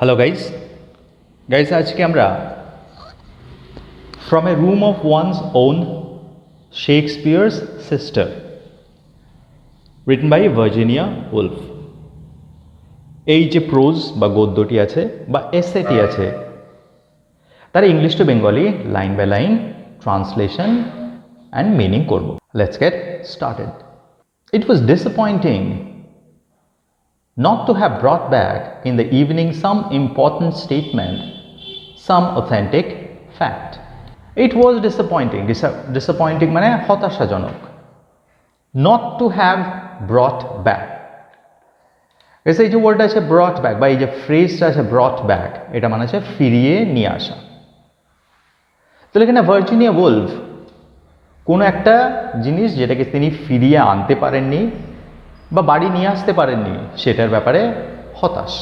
Hello guys আজকে আমরা From a Room of One's Own, Shakespeare's Sister, written by Virginia Woolf. এই যে pros বা গদ্যটি আছে বা এসেটি আছে তার English to Bengali line by line translation and meaning করব। Let's get started. It was disappointing not to have brought back in the evening some important statement, some authentic fact. It was disappointing. Disappointing মানে হতাশাজনক। Not to have brought back. এই যে ওয়ার্ডটা আছে brought back বা এই যে ফ্রেজটা আছে brought back, এটা মানে হচ্ছে ফিরিয়ে নিয়ে আসা। তাহলে এখানে ভার্জিনিয়া উলফ কোনো একটা জিনিস যেটাকে তিনি ফিরিয়ে আনতে পারেননি বা বাড়ি নিয়ে আসতে পারেননি সেটার ব্যাপারে হতাশ।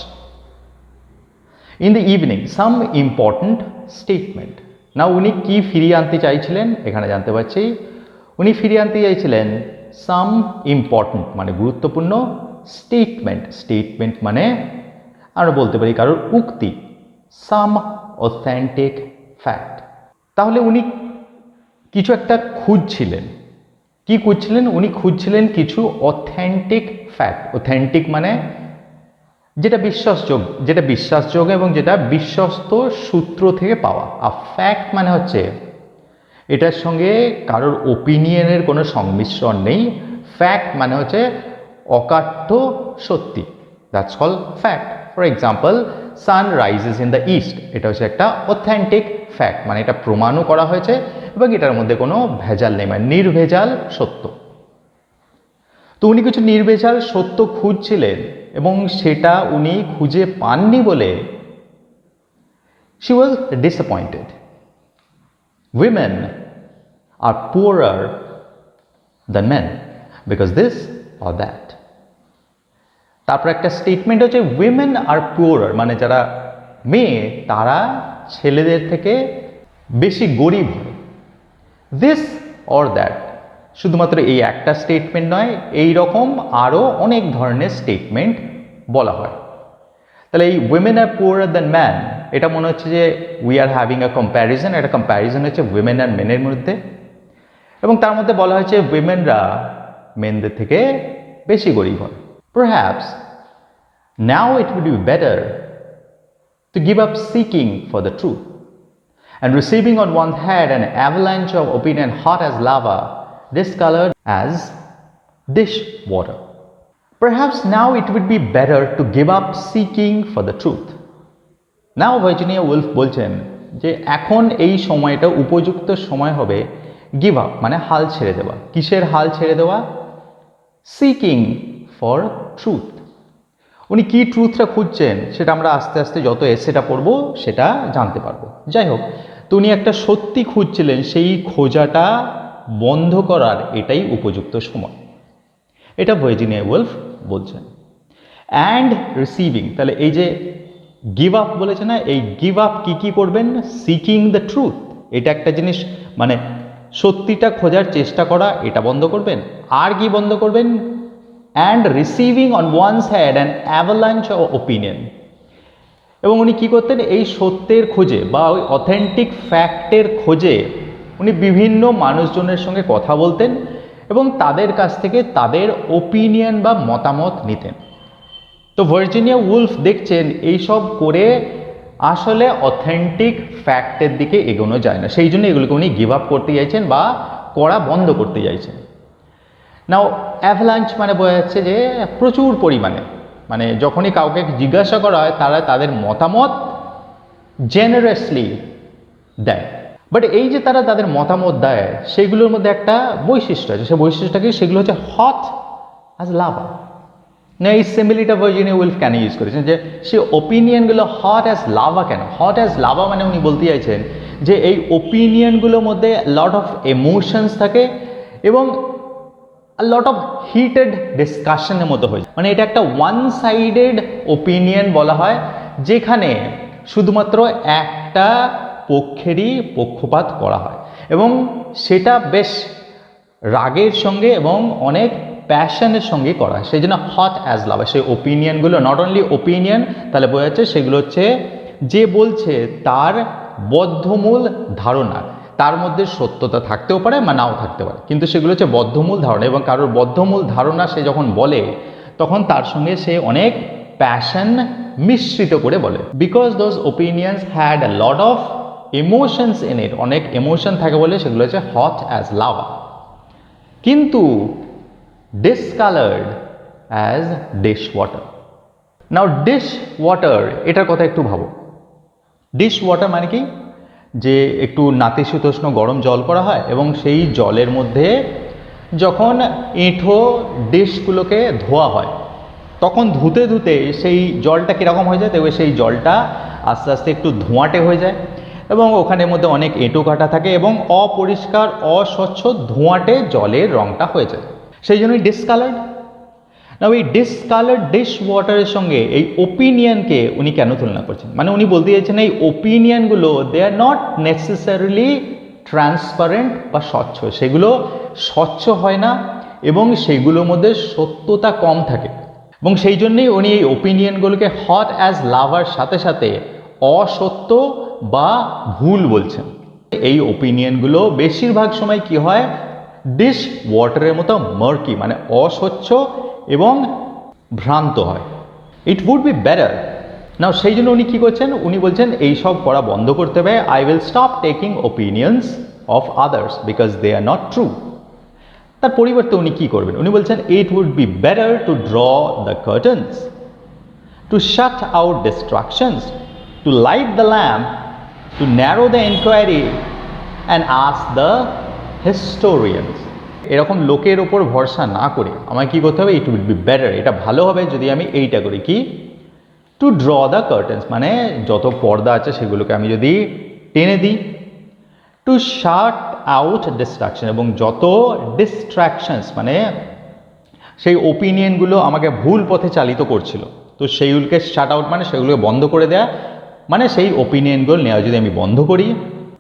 In the evening some important statement. না উনি কি ফিরিয়ে আনতে চাইছিলেন এখানে জানতে পারছি। উনি ফিরিয়ে আনতে চাইছিলেন সাম ইম্পর্ট্যান্ট মানে গুরুত্বপূর্ণ স্টেটমেন্ট মানে আমরা বলতে পারি কারোর উক্তি, সাম অথেন্টিক ফ্যাক্ট। তাহলে উনি কিছু একটা খুঁজছিলেন। কি খুঁজছিলেন? উনি খুঁজছিলেন কিছু অথেন্টিক ফ্যাক্ট। অথেন্টিক মানে যেটা বিশ্বাসযোগ্য এবং যেটা বিশ্বস্ত সূত্র থেকে পাওয়া। আর ফ্যাক্ট মানে হচ্ছে এটার সঙ্গে কারোর ওপিনিয়নের কোনো সংমিশ্রণ নেই। ফ্যাক্ট মানে হচ্ছে অকাট্য সত্যি। That's call fact. For example, sun rises in the east, এটা হচ্ছে একটা অথেন্টিক ফ্যাক্ট, মানে এটা প্রমাণও করা হয়েছে এবং এটার মধ্যে কোনো ভেজাল নেই, মানে নির্ভেজাল সত্য। তো উনি কিছু নির্ভেজাল সত্য খুঁজছিলেন এবং সেটা উনি খুঁজে পাননি বলে she was disappointed. Women are poorer than men because this or that. তারপর একটা স্টেটমেন্ট হচ্ছে women are poorer, মানে যারা মেয়ে তারা ছেলেদের থেকে বেশি গরিব হয়। this or that, শুধুমাত্র এই একটা স্টেটমেন্ট নয়, এই রকম আরও অনেক ধরনের স্টেটমেন্ট বলা হয়। তাহলে এই উইমেন আর পুয়ারার দ্যান ম্যান, এটা মনে হচ্ছে যে we are having a comparison. একটা কম্প্যারিজন হচ্ছে উইমেন আর মেনের মধ্যে এবং তার মধ্যে বলা হয়েছে উইমেনরা মেনদের থেকে বেশি গরিব হয়। Perhaps now it would be better to give up seeking for the truth and receiving on one's head an avalanche of opinion hot as lava, discolored as dish water. Perhaps now it would be better to give up seeking for the truth. Now Virginia Woolf বলছেন যে এখন এই সময়টা উপযুক্ত সময় হবে give up মানে হাল ছেড়ে দেওয়া। কিসের হাল ছেড়ে দেওয়া? Seeking for truth. উনি কি ট্রুথটা খুঁজছেন সেটা আমরা আস্তে আস্তে যত এসেটা পড়বো সেটা জানতে পারবো। যাই হোক, তো উনি একটা সত্যি খুঁজছিলেন, সেই খোঁজাটা বন্ধ করার এটাই উপযুক্ত সময়, এটা ভার্জিনিয়া উলফ বলছেন। অ্যান্ড রিসিভিং, তাহলে এই যে গিভ আপ বলেছে না, এই গিভ আপ কি করবেন? সিকিং দ্য ট্রুথ, এটা একটা জিনিস, মানে সত্যিটা খোঁজার চেষ্টা করা, এটা বন্ধ করবেন। আর কি বন্ধ করবেন? And receiving on one's head an avalanche of opinion. এবং উনি কী করতেন? এই সত্যের খোঁজে বা ওই অথেন্টিক ফ্যাক্টের খোঁজে উনি বিভিন্ন মানুষজনের সঙ্গে কথা বলতেন এবং তাদের কাছ থেকে তাদের ওপিনিয়ন বা মতামত নিতেন। তো ভার্জিনিয়া উলফ দেখছেন এইসব করে আসলে অথেন্টিক ফ্যাক্টের দিকে এগোনো যায় না, সেই জন্য এগুলোকে উনি গিভ আপ করতে চাইছেন বা করা বন্ধ করতে চাইছেন। নাও অ্যাভালাঞ্চ মানে বোঝা যাচ্ছে যে প্রচুর পরিমাণে, মানে যখনই কাউকে জিজ্ঞাসা করা হয় তারা তাদের মতামত জেনারেসলি দেয়। বাট এই যে তারা তাদের মতামত দেয় সেগুলোর মধ্যে একটা বৈশিষ্ট্য আছে, সেই বৈশিষ্ট্যটা কি? সেগুলো হচ্ছে হট অ্যাজ লাভা। না, এই সিমিলিটা ভার্জিনিয়া উলফ কেন ইউজ করেছেন যে সে ওপিনিয়নগুলো হট অ্যাজ লাভা কেন? হট অ্যাজ লাভা মানে উনি বলতে চাইছেন যে এই ওপিনিয়নগুলোর মধ্যে লট অফ ইমোশনস থাকে এবং লট অফ হিটেড ডিসকাশনের মতো হয়েছে, মানে এটা একটা ওয়ান সাইডেড ওপিনিয়ন বলা হয়, যেখানে শুধুমাত্র একটা পক্ষেরই পক্ষপাত করা হয় এবং সেটা বেশ রাগের সঙ্গে এবং অনেক প্যাশনের সঙ্গে করা হয়, সেই জন্য হট অ্যাজ লাভা। সেই ওপিনিয়নগুলো নট অনলি ওপিনিয়ন, তাহলে বোঝা যাচ্ছে সেগুলো হচ্ছে যে বলছে তার বদ্ধমূল ধারণা, তার মধ্যে সত্যতা থাকতেও পারে বা নাও থাকতে পারে, কিন্তু সেগুলো হচ্ছে বদ্ধমূল ধারণা, এবং কারোর বদ্ধমূল ধারণা সে যখন বলে তখন তার সঙ্গে সে অনেক প্যাশন মিশ্রিত করে বলে। Because those opinions had a lot of emotions in it, অনেক ইমোশন থাকে বলে সেগুলো হচ্ছে হট অ্যাজ লাভা। কিন্তু ডিসকালার্ড অ্যাজ ডিশ ওয়াটার। নাও ডিশ ওয়াটার এটার কথা একটু ভাবো। ডিশ ওয়াটার মানে কি, যে একটু নাতিশীতোষ্ণ গরম জল করা হয় এবং সেই জলের মধ্যে যখন এঁঠো ডিশগুলোকে ধোয়া হয় তখন ধুতে ধুতে সেই জলটা কীরকম হয়ে যায়, দেখবে সেই জলটা আস্তে আস্তে একটু ধোঁয়াটে হয়ে যায় এবং ওখানের মধ্যে অনেক এঁটো কাটা থাকে এবং অপরিষ্কার অস্বচ্ছ ধোঁয়াটে জলের রঙটা হয়ে যায়, সেই জন্যই ডিসকালার্ড। না ওই ডিসকালার্ড ডিশ ওয়াটারের সঙ্গে এই ওপিনিয়নকে উনি কেন তুলনা করছেন, মানে উনি বলতে চাইছেন এই ওপিনিয়নগুলো দে আর নট নেসেসারিলি ট্রান্সপারেন্ট বা স্বচ্ছ, সেগুলো স্বচ্ছ হয় না এবং সেগুলোর মধ্যে সত্যতা কম থাকে, এবং সেই জন্যেই উনি এই ওপিনিয়নগুলোকে হট অ্যাজ লাভার সাথে সাথে অসত্য বা ভুল বলছেন। এই ওপিনিয়নগুলো বেশিরভাগ সময় কি হয়, ডিশ ওয়াটারের মতো মার্কি, মানে অস্বচ্ছ এবং ভ্রান্ত হয়। It would be better. Now সেই জন্য উনি কী করছেন, উনি বলছেন এইসব করা বন্ধ করতে হবে। I will stop taking opinions of others because they are not true. তার পরিবর্তে উনি কী করবেন, উনি বলছেন it would be better to draw the curtains, to shut out distractions, to light the lamp, to narrow the enquiry and ask the historians. এরকম লোকের ওপর ভরসা না করে আমায় কী করতে হবে, ইট উড বি বেটার, এটা ভালো হবে যদি আমি এইটা করি, কি, টু ড্র দ্য কার্টেন্স, মানে যত পর্দা আছে সেগুলোকে আমি যদি টেনে দিই, টু শাট আউট ডিস্ট্রাকশন, এবং যত ডিস্ট্র্যাকশনস মানে সেই ওপিনিয়নগুলো আমাকে ভুল পথে চালিত করছিল তো সেইগুলোকে শাট আউট মানে সেগুলোকে বন্ধ করে দেয়া, মানে সেই ওপিনিয়নগুলো নেওয়া যদি আমি বন্ধ করি।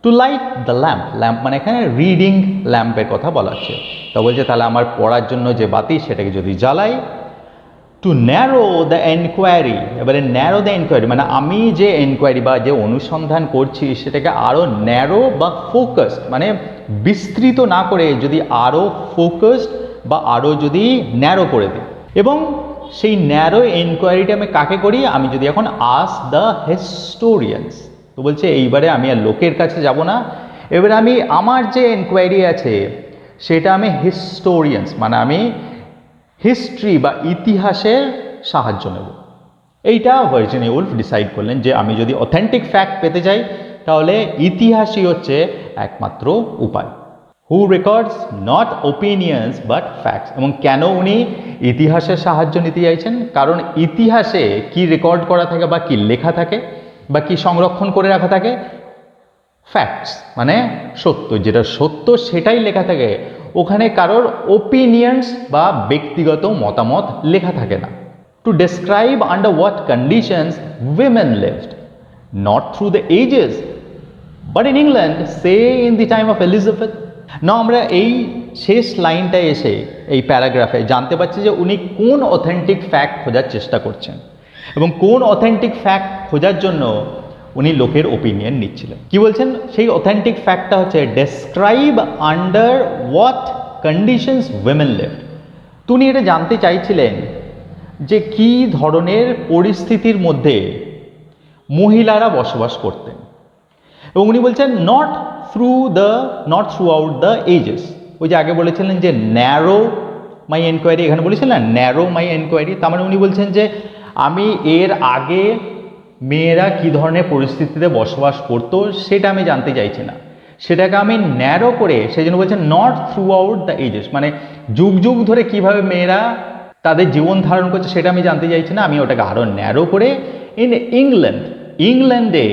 To light the lamp, lamp মানে এখানে রিডিং ল্যাম্পের কথা বলা হচ্ছে, তা বলছে তাহলে আমার পড়ার জন্য যে বাতি সেটাকে যদি জ্বালাই। টু ন্যারো দ্য এনকোয়ারি, এবারে ন্যারো দ্য এনকোয়ারি মানে আমি যে এনকোয়ারি বা যে অনুসন্ধান করছি সেটাকে আরও ন্যারো বা ফোকাসড, মানে বিস্তৃত না করে যদি আরও ফোকাসড বা আরও যদি ন্যারো করে দিই, এবং সেই ন্যারো এনকোয়ারিটা আমি কাকে করি, আমি যদি এখন আস্ক দ্য হিস্টোরিয়ানস, তো বলছে এইবারে আমি আর লোকের কাছে যাব না, এবারে আমি আমার যে এনকোয়ারি আছে সেটা আমি হিস্টোরিয়ানস মানে আমি হিস্ট্রি বা ইতিহাসের সাহায্য নেব। এইটা ভার্জিনিয়া উলফ ডিসাইড করলেন যে আমি যদি অথেন্টিক ফ্যাক্ট পেতে চাই তাহলে ইতিহাসই হচ্ছে একমাত্র উপায়। Who records not opinions but facts, এবং কেন উনি ইতিহাসের সাহায্য নিতে চাইছেন, কারণ ইতিহাসে কি রেকর্ড করা থাকে বা কি লেখা থাকে বা কি সংরক্ষণ করে রাখা থাকে, ফ্যাক্টস মানে সত্য, যেটা সত্য সেটাই লেখা থাকে, ওখানে কারোর ওপিনিয়ন্স বা ব্যক্তিগত মতামত লেখা থাকে না। To describe under what conditions women lived not through the ages but in England say in the time of Elizabeth. না আমরা এই শেষ লাইনটায় এসে এই প্যারাগ্রাফে জানতে পারছি যে উনি কোন অথেন্টিক ফ্যাক্ট খোঁজার চেষ্টা করছেন এবং কোন অথেন্টিক ফ্যাক্ট খোঁজার জন্য উনি লোকের ওপিনিয়ন নিচ্ছিলেন। কি বলছেন, সেই অথেন্টিক ফ্যাক্টটা হচ্ছে describe under what conditions women lived. তো উনি এটা জানতে চাইছিলেন যে কি ধরনের পরিস্থিতির মধ্যে মহিলারা বসবাস করতেন, এবং উনি বলছেন not throughout the ages. ওই যে আগে বলেছিলেন যে ন্যারো মাই এনকোয়ারি, এখানে বলেছিলেন না ন্যারো মাই এনকোয়ারি, তার মানে উনি বলছেন যে আমি এর আগে মেয়েরা কী ধরনের পরিস্থিতিতে বসবাস করতো সেটা আমি জানতে চাইছি না, সেটাকে আমি ন্যারো করে, সেই জন্য বলছেন not throughout the ages, মানে যুগ যুগ ধরে কিভাবে মেয়েরা তাদের জীবন ধারণ করছে সেটা আমি জানতে চাইছি না, আমি ওটাকে আরও ন্যারো করে ইন ইংল্যান্ডে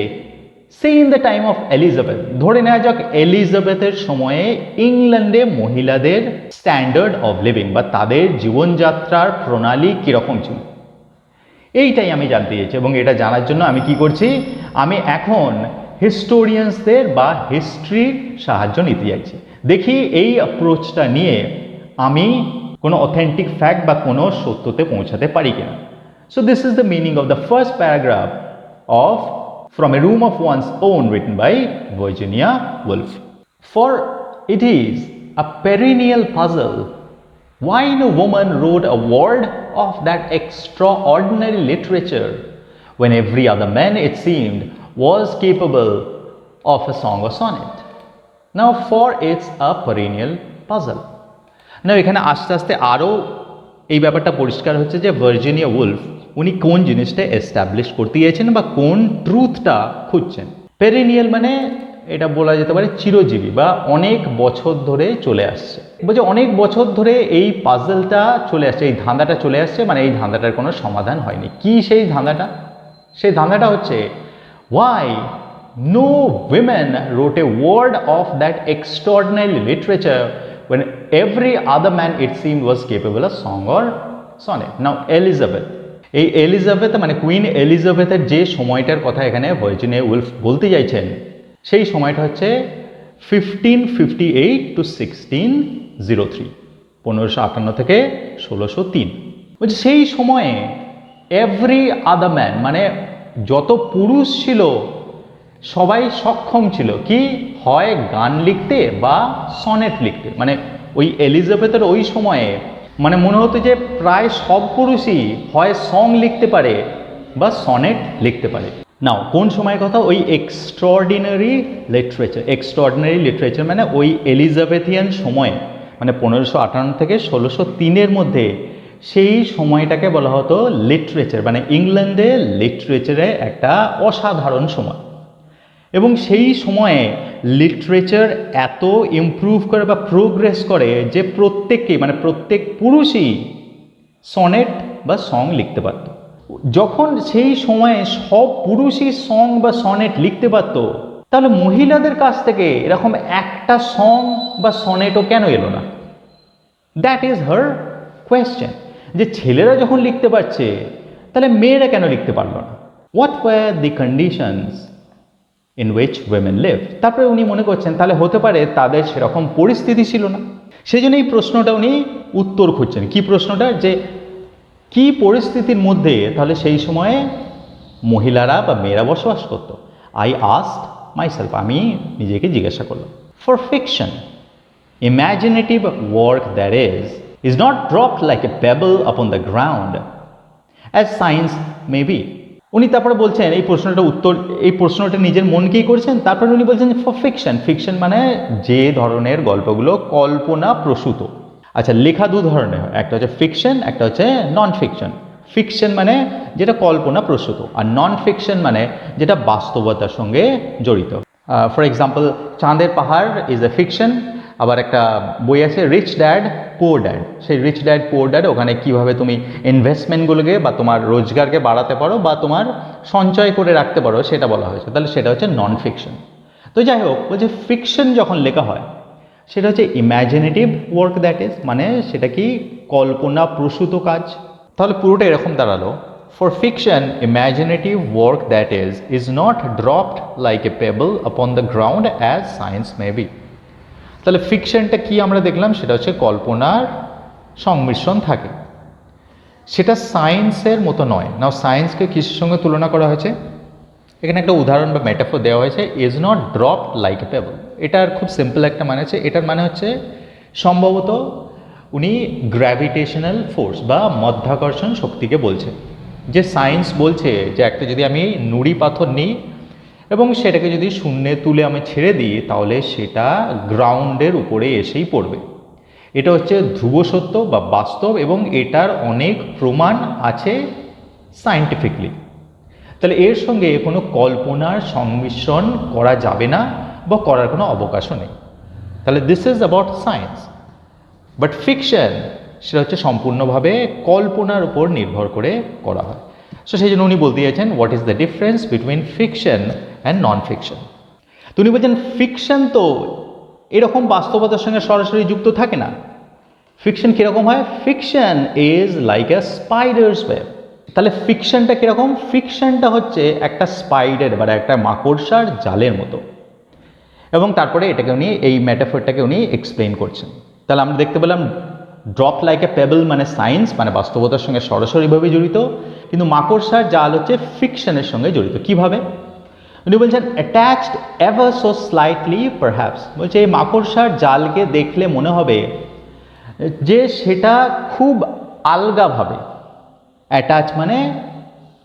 say in the time of Elizabeth, ধরে নেওয়া যাক এলিজাবেথের সময়ে ইংল্যান্ডে মহিলাদের স্ট্যান্ডার্ড অফ লিভিং বা তাদের জীবনযাত্রার প্রণালী কীরকম ছিল, এইটাই আমি জানতে চাইছি। এবং এটা জানার জন্য আমি কি করছি, আমি এখন হিস্টোরিয়ানসদের বা হিস্ট্রির সাহায্য নিতে চাইছি। দেখি এই অ্যাপ্রোচটা নিয়ে আমি কোনো অথেন্টিক ফ্যাক্ট বা কোনো সত্যতে পৌঁছাতে পারি কিনা। So this is the meaning of the first paragraph of From a Room of One's Own, written by Virginia Woolf. For it is a perennial puzzle why no woman wrote a word of that extraordinary literature when every other man, it seemed, was capable of a song or sonnet. Now, for it's a perennial puzzle. Now, এখানে আস্তে আস্তে আরও এই ব্যাপারটা পরিষ্কার হচ্ছে যে Virginia Wolf উনি কোন জিনিসটা এস্টাবলিশ করতে গিয়েছেন বা কোন ট্রুথটা খুঁজছেন। পেরিনিয়াল মানে এটা বলা যেতে পারে চিরজীবী বা অনেক বছর ধরে চলে আসছে। বলছে অনেক বছর ধরে এই পাজলটা চলে আসছে, এই ধাঁধাটা চলে আসছে, মানে এই ধাঁধাটার কোনো সমাধান হয়নি। কি সেই ধাঁধাটা? সেই ধাঁধাটা হচ্ছে why no women wrote a word of that extraordinary literature when every other man it seemed was capable of song or sonnet. Now Elizabeth, এই এলিজাবেথ মানে কুইন এলিজাবেথের যে সময়টার কথা এখানে ভার্জিনিয়া উলফ বলতে চাইছেন সেই সময়টা হচ্ছে 1558 to 1603, 1558 থেকে 1603। বলছে সেই সময়ে এভরি আদার ম্যান মানে যত পুরুষ ছিল সবাই সক্ষম ছিল কি হয় গান লিখতে বা সনেট লিখতে। মানে ওই এলিজাবেথের ওই সময়ে মানে মনে হতো যে প্রায় সব পুরুষই হয় সং লিখতে পারে বা সনেট লিখতে পারে। নাও কোন সময়ের কথা? ওই এক্সট্রাঅর্ডিনারি লিটারেচার মানে ওই এলিজাবেথিয়ান সময়ে, মানে 1558 থেকে 1603 মধ্যে সেই সময়টাকে বলা হতো লিটারেচার, মানে ইংল্যান্ডে লিটারেচারে একটা অসাধারণ সময়। এবং সেই সময়ে লিটারেচার এত ইমপ্রুভ করে বা প্রোগ্রেস করে যে প্রত্যেককেই মানে প্রত্যেক পুরুষই সনেট বা সং লিখতে পারত। যখন সেই সময়ে সব পুরুষই সং বা সনেট লিখতে পারত, তাহলে মহিলাদের কাছ থেকে এরকম একটা সং বা সনেটও কেন এলো না? That is her question. যে ছেলেরা যখন লিখতে পারছে তাহলে মেয়েরা কেন লিখতে পারলো না? What were the conditions in which women live? তারপরে উনি মনে করছেন তাহলে হতে পারে তাদের সেরকম পরিস্থিতি ছিল না। সেই জন্য এই প্রশ্নটা উনি উত্তর খুঁজছেন। কি প্রশ্নটা? যে কি পরিস্থিতির মধ্যে তাহলে সেই সময়ে মহিলারা বা মেয়েরা বসবাস করতো। আই আস্কড মাইসেলফ, আমি নিজেকে জিজ্ঞাসা করলাম। For fiction ইম্যাজিনেটিভ work that is not dropped like a payable upon the ground as science may be. উনি তারপরে বলছেন এই প্রশ্নটা নিজের মনকেই করছেন। তারপরে উনি বলছেন ফর ফিকশন মানে যে ধরনের গল্পগুলো কল্পনা প্রসূত। আচ্ছা, লেখা দু ধরনের হয়, একটা হচ্ছে ফিকশন, একটা হচ্ছে নন ফিকশন। ফিকশন মানে যেটা কল্পনা প্রসূত, আর নন ফিকশন মানে যেটা বাস্তবতার সঙ্গে জড়িত। ফর এক্সাম্পল, চাঁদের পাহাড় ইজ এ ফিকশন। আবার একটা বই আছে রিচ ড্যাড পুয়ার ড্যাড। সেই রিচ ড্যাড পুয়ার ড্যাড ওখানে কীভাবে তুমি ইনভেস্টমেন্টগুলোকে বা তোমার রোজগারকে বাড়াতে পারো বা তোমার সঞ্চয় করে রাখতে পারো সেটা বলা হয়েছে। তাহলে সেটা হচ্ছে নন ফিকশন। তো যাই হোক, বলছে ফিকশন যখন লেখা হয় সেটা হচ্ছে ইম্যাজিনেটিভ ওয়ার্ক দ্যাট ইজ, মানে সেটা কি কল্পনা প্রসূত কাজ। তাহলে পুরোটা এরকম দাঁড়ালো, for fiction ইম্যাজিনেটিভ work that is not dropped like a payable upon the ground as science may be. তাহলে ফিকশনটা কি আমরা দেখলাম? সেটা হচ্ছে কল্পনার সংমিশ্রণ থাকে, সেটা সায়েন্সের মতো নয়। নাও সায়েন্সকে কিসের সঙ্গে তুলনা করা হয়েছে? এখানে একটা উদাহরণ বা মেটাফোর দেওয়া হয়েছে, is not dropped like a payable. এটার খুব সিম্পল একটা মানে আছে। এটার মানে হচ্ছে সম্ভবত উনি গ্র্যাভিটেশনাল ফোর্স বা মধ্যাকর্ষণ শক্তিকে বলছে। যে সায়েন্স বলছে যে একটা যদি আমি নুড়ি পাথর নিই এবং সেটাকে যদি শূন্যে তুলে আমি ছেড়ে দিই তাহলে সেটা গ্রাউন্ডের উপরে এসেই পড়বে। এটা হচ্ছে ধ্রুব সত্য বা বাস্তব এবং এটার অনেক প্রমাণ আছে সায়েন্টিফিকলি। তাহলে এর সঙ্গে কোনো কল্পনার সংমিশ্রণ করা যাবে না বা করার কোনো অবকাশও নেই। তাহলে this is about science. But fiction সেটা হচ্ছে সম্পূর্ণভাবে কল্পনার উপর নির্ভর করে করা হয়। সো সেই জন্য উনি বলতে চাইছেন what is the difference between fiction and non fiction. তো উনি বলছেন ফিকশন তো এরকম বাস্তবতার সঙ্গে সরাসরি যুক্ত থাকে না। ফিকশন কীরকম হয়? Fiction is like a spider's web. তাহলে ফিকশনটা কীরকম? ফিকশনটা হচ্ছে একটা স্পাইডার বা একটা মাকড়সার জালের মতো। এবং তারপরে এটাকে উনি এই মেটাফোরটাকে উনি এক্সপ্লেন করছেন। তাহলে আমরা দেখতে পেলাম ড্রপ লাইক এ পেবল মানে সায়েন্স মানে বাস্তবতার সঙ্গে সরাসরিভাবে জড়িত, কিন্তু মাকড়সার জাল হচ্ছে ফিকশনের সঙ্গে জড়িত। কিভাবে? উনি বলছেন attached ever so slightly perhaps, বলছে এই মাকড়সার জালকে দেখলে মনে হবে যে সেটা খুব আলগাভাবে, অ্যাটাচ মানে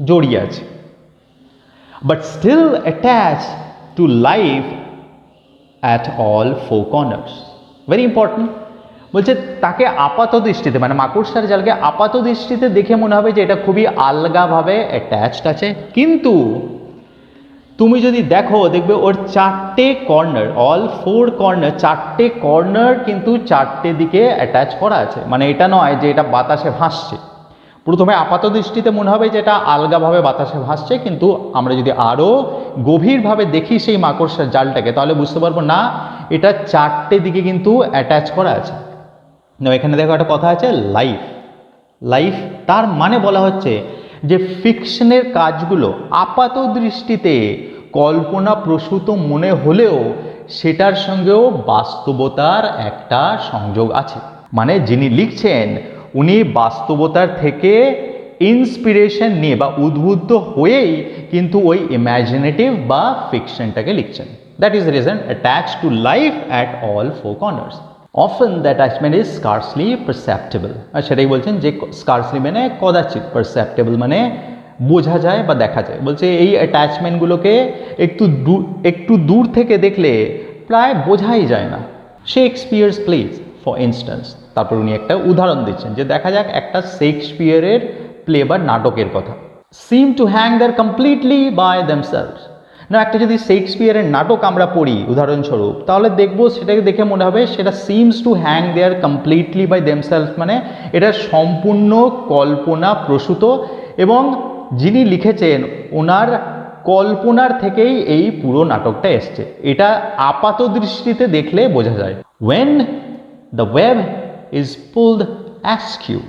জড়িয়ে আছে, but still attach to life at all four corners. Very important. বলছে তাকে আপাত দৃষ্টিতে মানে মাকড়সার জালকে আপাত দৃষ্টিতে দেখে মনে হবে যে এটা খুবই আলগাভাবে অ্যাটাচড আছে, কিন্তু তুমি যদি দেখো দেখবে ওর চারটে কর্নার, অল ফোর কর্নার, চারটে কর্নার কিন্তু চারটে দিকে অ্যাটাচ করা আছে। মানে এটা নয় যে এটা বাতাসে ভাসছে। প্রথমে আপাত দৃষ্টিতে মনে হবে যে এটা আলগাভাবে বাতাসে ভাসছে, কিন্তু আমরা যদি আরও গভীরভাবে দেখি সেই মাকড়সার জালটাকে তাহলে বুঝতে পারবো না এটা চারটে দিকে কিন্তু অ্যাটাচ করা আছে। না, এখানে দেখো একটা কথা আছে লাইফ। লাইফ তার মানে বলা হচ্ছে যে ফিকশনের কাজগুলো আপাত দৃষ্টিতে কল্পনা প্রসূত মনে হলেও সেটার সঙ্গেও বাস্তবতার একটা সংযোগ আছে। মানে যিনি লিখছেন উনি বাস্তবতার থেকে ইন্সপিরেশন নিয়ে বা উদ্বুদ্ধ হয়েই কিন্তু ওই ইম্যাজিনেটিভ বা ফিকশনটাকে লিখছেন। That is the reason attach to life at all four corners. Often the attachment is scarcely perceptible, আর সেটাই বলছেন যে scarcely মানে কদাচিৎ, perceptible মানে বোঝা যায় বা দেখা যায়। বলছে এই অ্যাটাচমেন্টগুলোকে একটু দূর থেকে দেখলে প্রায় বোঝাই যায় না। শেক্সপিয়ার্স প্লেস ফর ইনস্ট্যান্স, তারপর উনি একটা উদাহরণ দিচ্ছেন যে দেখা যাক একটা শেক্সপিয়ারের প্লে বা নাটকের কথা। Seem to hang there completely by themselves. না, একটা যদি শেক্সপিয়ারের নাটক আমরা পড়ি উদাহরণস্বরূপ তাহলে দেখবো সেটাকে দেখে মনে হবে সেটা seems to hang there completely by themselves, মানে এটা সম্পূর্ণ কল্পনা প্রসূত এবং যিনি লিখেছেন ওনার কল্পনার থেকেই এই পুরো নাটকটা এসছে। এটা আপাত দৃষ্টিতে দেখলে বোঝা যায়। When the web is pulled askew,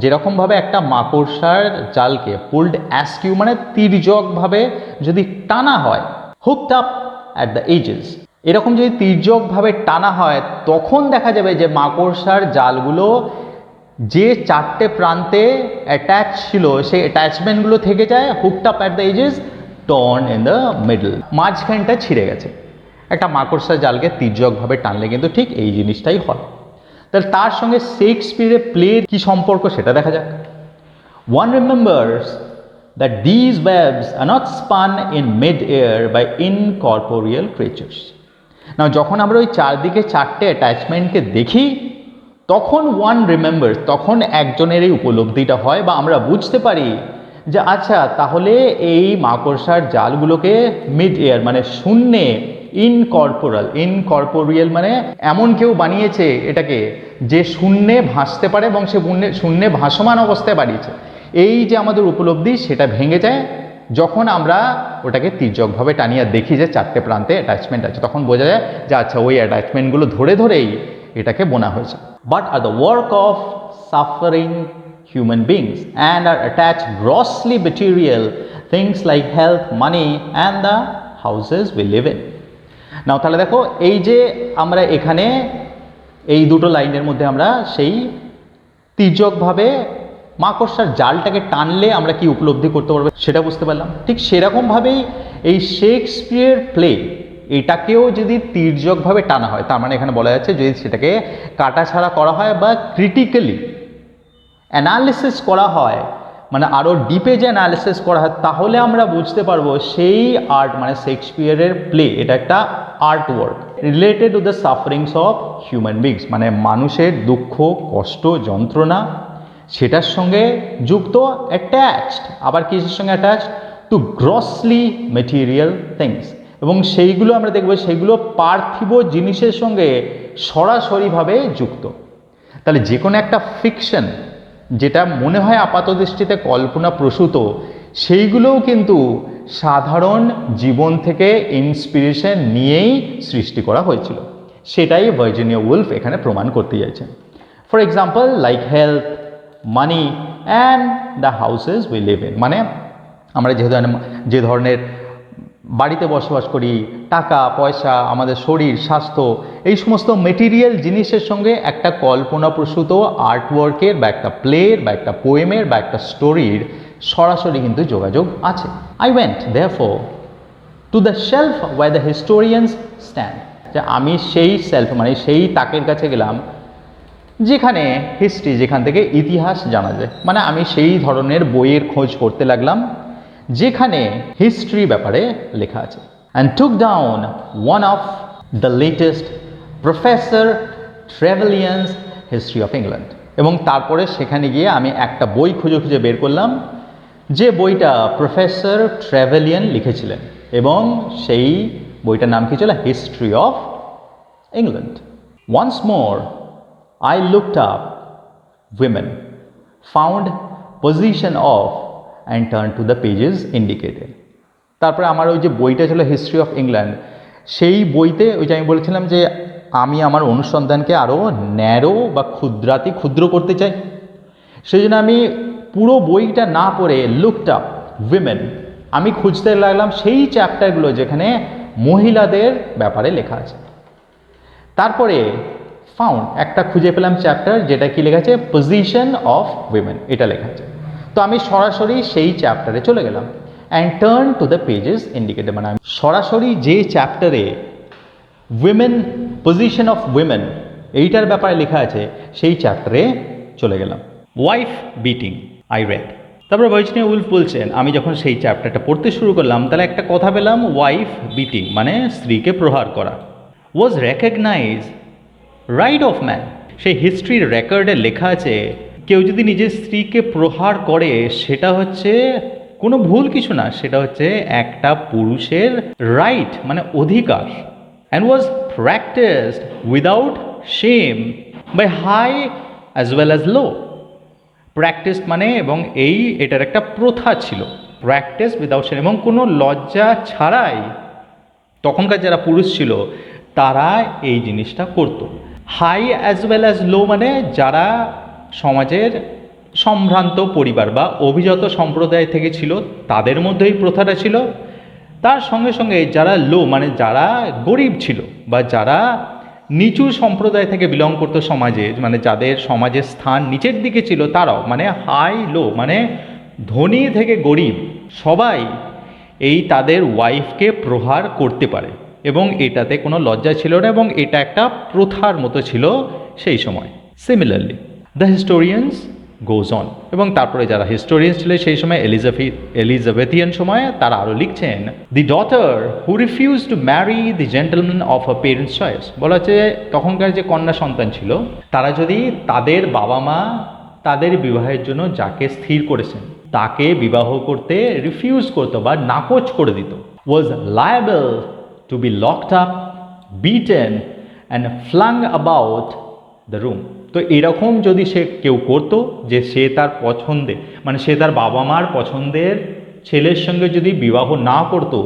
যেরকমভাবে একটা মাকড়সার জালকে পুলড অ্যাস্কিউ মানে তির্যকভাবে যদি টানা হয়, hooked up at the edges, এরকম যদি তির্যকভাবে টানা হয় তখন দেখা যাবে যে মাকড়সার জালগুলো যে চারটে প্রান্তে অ্যাটাচ ছিল সেই অ্যাটাচমেন্টগুলো থেকে যায়, hooked up at the edges, torn in the middle, মাঝখানটা ছিঁড়ে গেছে। একটা মাকড়সার জালকে তির্যকভাবে টানলে কিন্তু ঠিক এই জিনিসটাই হয়। তাহলে তার সঙ্গে শেক্সপিয়ারের প্লের কি সম্পর্ক সেটা দেখা যাক। One remembers that these webs are not spun in mid-air by incorporeal creatures. না, যখন আমরা ওই চারদিকে চারটে অ্যাটাচমেন্টকে দেখি তখন ওয়ান রিমেম্বার, তখন একজনের এই উপলব্ধিটা হয় বা আমরা বুঝতে পারি যে আচ্ছা তাহলে এই মাকড়সার জালগুলোকে মিড এয়ার মানে শূন্যে, ইনকর্পোরিয়াল মানে এমন কেউ বানিয়েছে এটাকে যে শূন্যে ভাসতে পারে এবং সে শূন্যে ভাসমান অবস্থায় বানিয়েছে। এই যে আমাদের উপলব্ধি সেটা ভেঙে যায় যখন আমরা ওটাকে তির্যকভাবে টানিয়ে দেখি যে চারটে প্রান্তে অ্যাটাচমেন্ট আছে, তখন বোঝা যায় যে আচ্ছা ওই অ্যাটাচমেন্টগুলো ধরে ধরেই এটাকে বোনা হয়েছে। But are the work of suffering human beings and are attached grossly material things like health, money and the houses we live in. নাও তাহলে দেখো এই যে আমরা এখানে এই দুটো লাইনের মধ্যে আমরা সেই তির্যকভাবে মাকড়সার জালটাকে টানলে আমরা কি উপলব্ধি করতে পারবো সেটা বুঝতে পারলাম। ঠিক সেরকমভাবেই এই শেক্সপিয়ার প্লে এটাকেও যদি তির্যকভাবে টানা হয়, তার মানে এখানে বলা যাচ্ছে যদি সেটাকে কাটাছাড়া করা হয় বা ক্রিটিক্যালি অ্যানালিসিস করা হয়, মানে আরও ডিপে যে অ্যানালিসিস করা হয়, তাহলে আমরা বুঝতে পারবো সেই আর্ট মানে শেক্সপিয়ারের প্লে এটা একটা art work related to the sufferings of human beings, মানে মানুষের দুঃখ কষ্ট যন্ত্রণা সেটার সঙ্গে যুক্ত, অ্যাটাচড, আবার কিসের সঙ্গে attached to grossly material things, এবং সেইগুলো আমরা দেখব সেইগুলো পার্থিব জিনিসের সঙ্গে সরাসরিভাবে যুক্ত। তাহলে যে কোনো একটা ফিকশন যেটা মনে হয় আপাতদৃষ্টিতে কল্পনা প্রসূত সেইগুলোও কিন্তু সাধারণ জীবন থেকে ইন্সপিরেশন নিয়েই সৃষ্টি করা হয়েছিল, সেটাই ভার্জিনিয়া উলফ এখানে প্রমাণ করতে চাইছেন। For example like health, money and the houses we live in, মানে আমরা যে ধরনের বাড়িতে বসবাস করি, টাকা পয়সা, আমাদের শরীর স্বাস্থ্য, এই সমস্ত মেটেরিয়াল জিনিসের সঙ্গে একটা কল্পনাপ্রসূত আর্টওয়ার্কের বা একটা প্লের বা একটা পোয়েমের বা একটা স্টোরির সরাসরি কিন্তু যোগাযোগ আছে। I went therefore to the shelf where the historians stand, যে আমি সেই সেলফ মানে সেই তাকের কাছে গেলাম যেখানে হিস্ট্রি, যেখান থেকে ইতিহাস জানা যায়, মানে আমি সেই ধরনের বইয়ের খোঁজ করতে লাগলাম যেখানে হিস্ট্রি ব্যাপারে লেখা আছে। And took down one of the latest professor Trevelyan's history of England, এবং তারপরে সেখানে গিয়ে আমি একটা বই খুঁজে খুঁজে বের করলাম যে বইটা প্রফেসর ট্রেভেলিয়ান লিখেছিলেন, এবং সেই বইটার নাম কি ছিল? History of England. Once more I looked up women, found position of and turned to the pages indicated. তারপরে আমার ওই যে বইটা ছিল হিস্ট্রি অফ ইংল্যান্ড, সেই বইতে ওই যে আমি বলেছিলাম যে আমি আমার অনুসন্ধানকে আরও ন্যারো বা ক্ষুদ্র করতে চাই, সেই জন্য আমি পুরো বইটা না পড়ে লুকড আপ উইমেন, আমি খুঁজতে লাগলাম সেই চ্যাপ্টারগুলো যেখানে মহিলাদের ব্যাপারে লেখা আছে। তারপরে ফাউন্ড একটা খুঁজে পেলাম চ্যাপ্টার যেটা কি লেখা আছে? পজিশন অফ উইমেন, এটা লেখা আছে। তো আমি সরাসরি সেই চ্যাপ্টারে চলে গেলাম and turn to the pages indicated, মানে আমি সরাসরি যে চ্যাপ্টারে উইমেন, পজিশন অফ উইমেন এইটার ব্যাপারে লেখা আছে সেই চ্যাপ্টারে চলে গেলাম। Wife beating I red. তারপরে ভার্জিনিয়া উলফ বলছেন আমি যখন সেই চ্যাপ্টারটা পড়তে শুরু করলাম তাহলে একটা কথা পেলাম, ওয়াইফ বিটিং মানে স্ত্রীকে প্রহার করা, ওয়াজ রেকগনাইজ রাইট অফ ম্যান। সেই হিস্ট্রির রেকর্ডে লেখা আছে কেউ যদি নিজের স্ত্রীকে প্রহার করে সেটা হচ্ছে কোনো ভুল কিছু না, সেটা হচ্ছে একটা পুরুষের রাইট মানে অধিকার। And was practised without shame by high as well as low. Practice মানে এবং এটার একটা প্রথা ছিল, প্র্যাকটিস উইদাউট শেম, এবং কোনো লজ্জা ছাড়াই তখনকার যারা পুরুষ ছিল তারা এই জিনিসটা করতো। হাই অ্যাজ ওয়েল অ্যাজ লো মানে যারা সমাজের সম্ভ্রান্ত পরিবার বা অভিজাত সম্প্রদায় থেকে ছিল তাদের মধ্যে এই প্রথাটা ছিল, তার সঙ্গে সঙ্গে যারা লো মানে যারা গরিব ছিল বা যারা নিচু সম্প্রদায় থেকে বিলং করতো সমাজে, মানে যাদের সমাজের স্থান নিচের দিকে ছিল তারাও, মানে হাই লো মানে ধনী থেকে গরিব সবাই এই তাদের ওয়াইফকে প্রহার করতে পারে, এবং এটাতে কোনো লজ্জা ছিল না এবং এটা একটা প্রথার মতো ছিল সেই সময়। Similarly the historians goes on, এবং তারপরে যারা হিস্টোরিয়ান ছিল সেই সময় এলিজাবেথিয়ান সময়ে তারা আরও লিখছেন, the daughter who refuse to marry the gentleman of a parents choice. বলা হচ্ছে তখনকার যে কন্যা সন্তান ছিল তারা যদি তাদের বাবা মা তাদের বিবাহের জন্য যাকে স্থির করেছেন তাকে বিবাহ করতে রিফিউজ করতো বা নাকচ করে দিত, ওয়াজ liable to be locked up, beaten and flung about the room। তো এরকম যদি সে কেউ করতো যে সে তার পছন্দে মানে সে তার বাবা মার পছন্দের ছেলের সঙ্গে যদি বিবাহ না করতো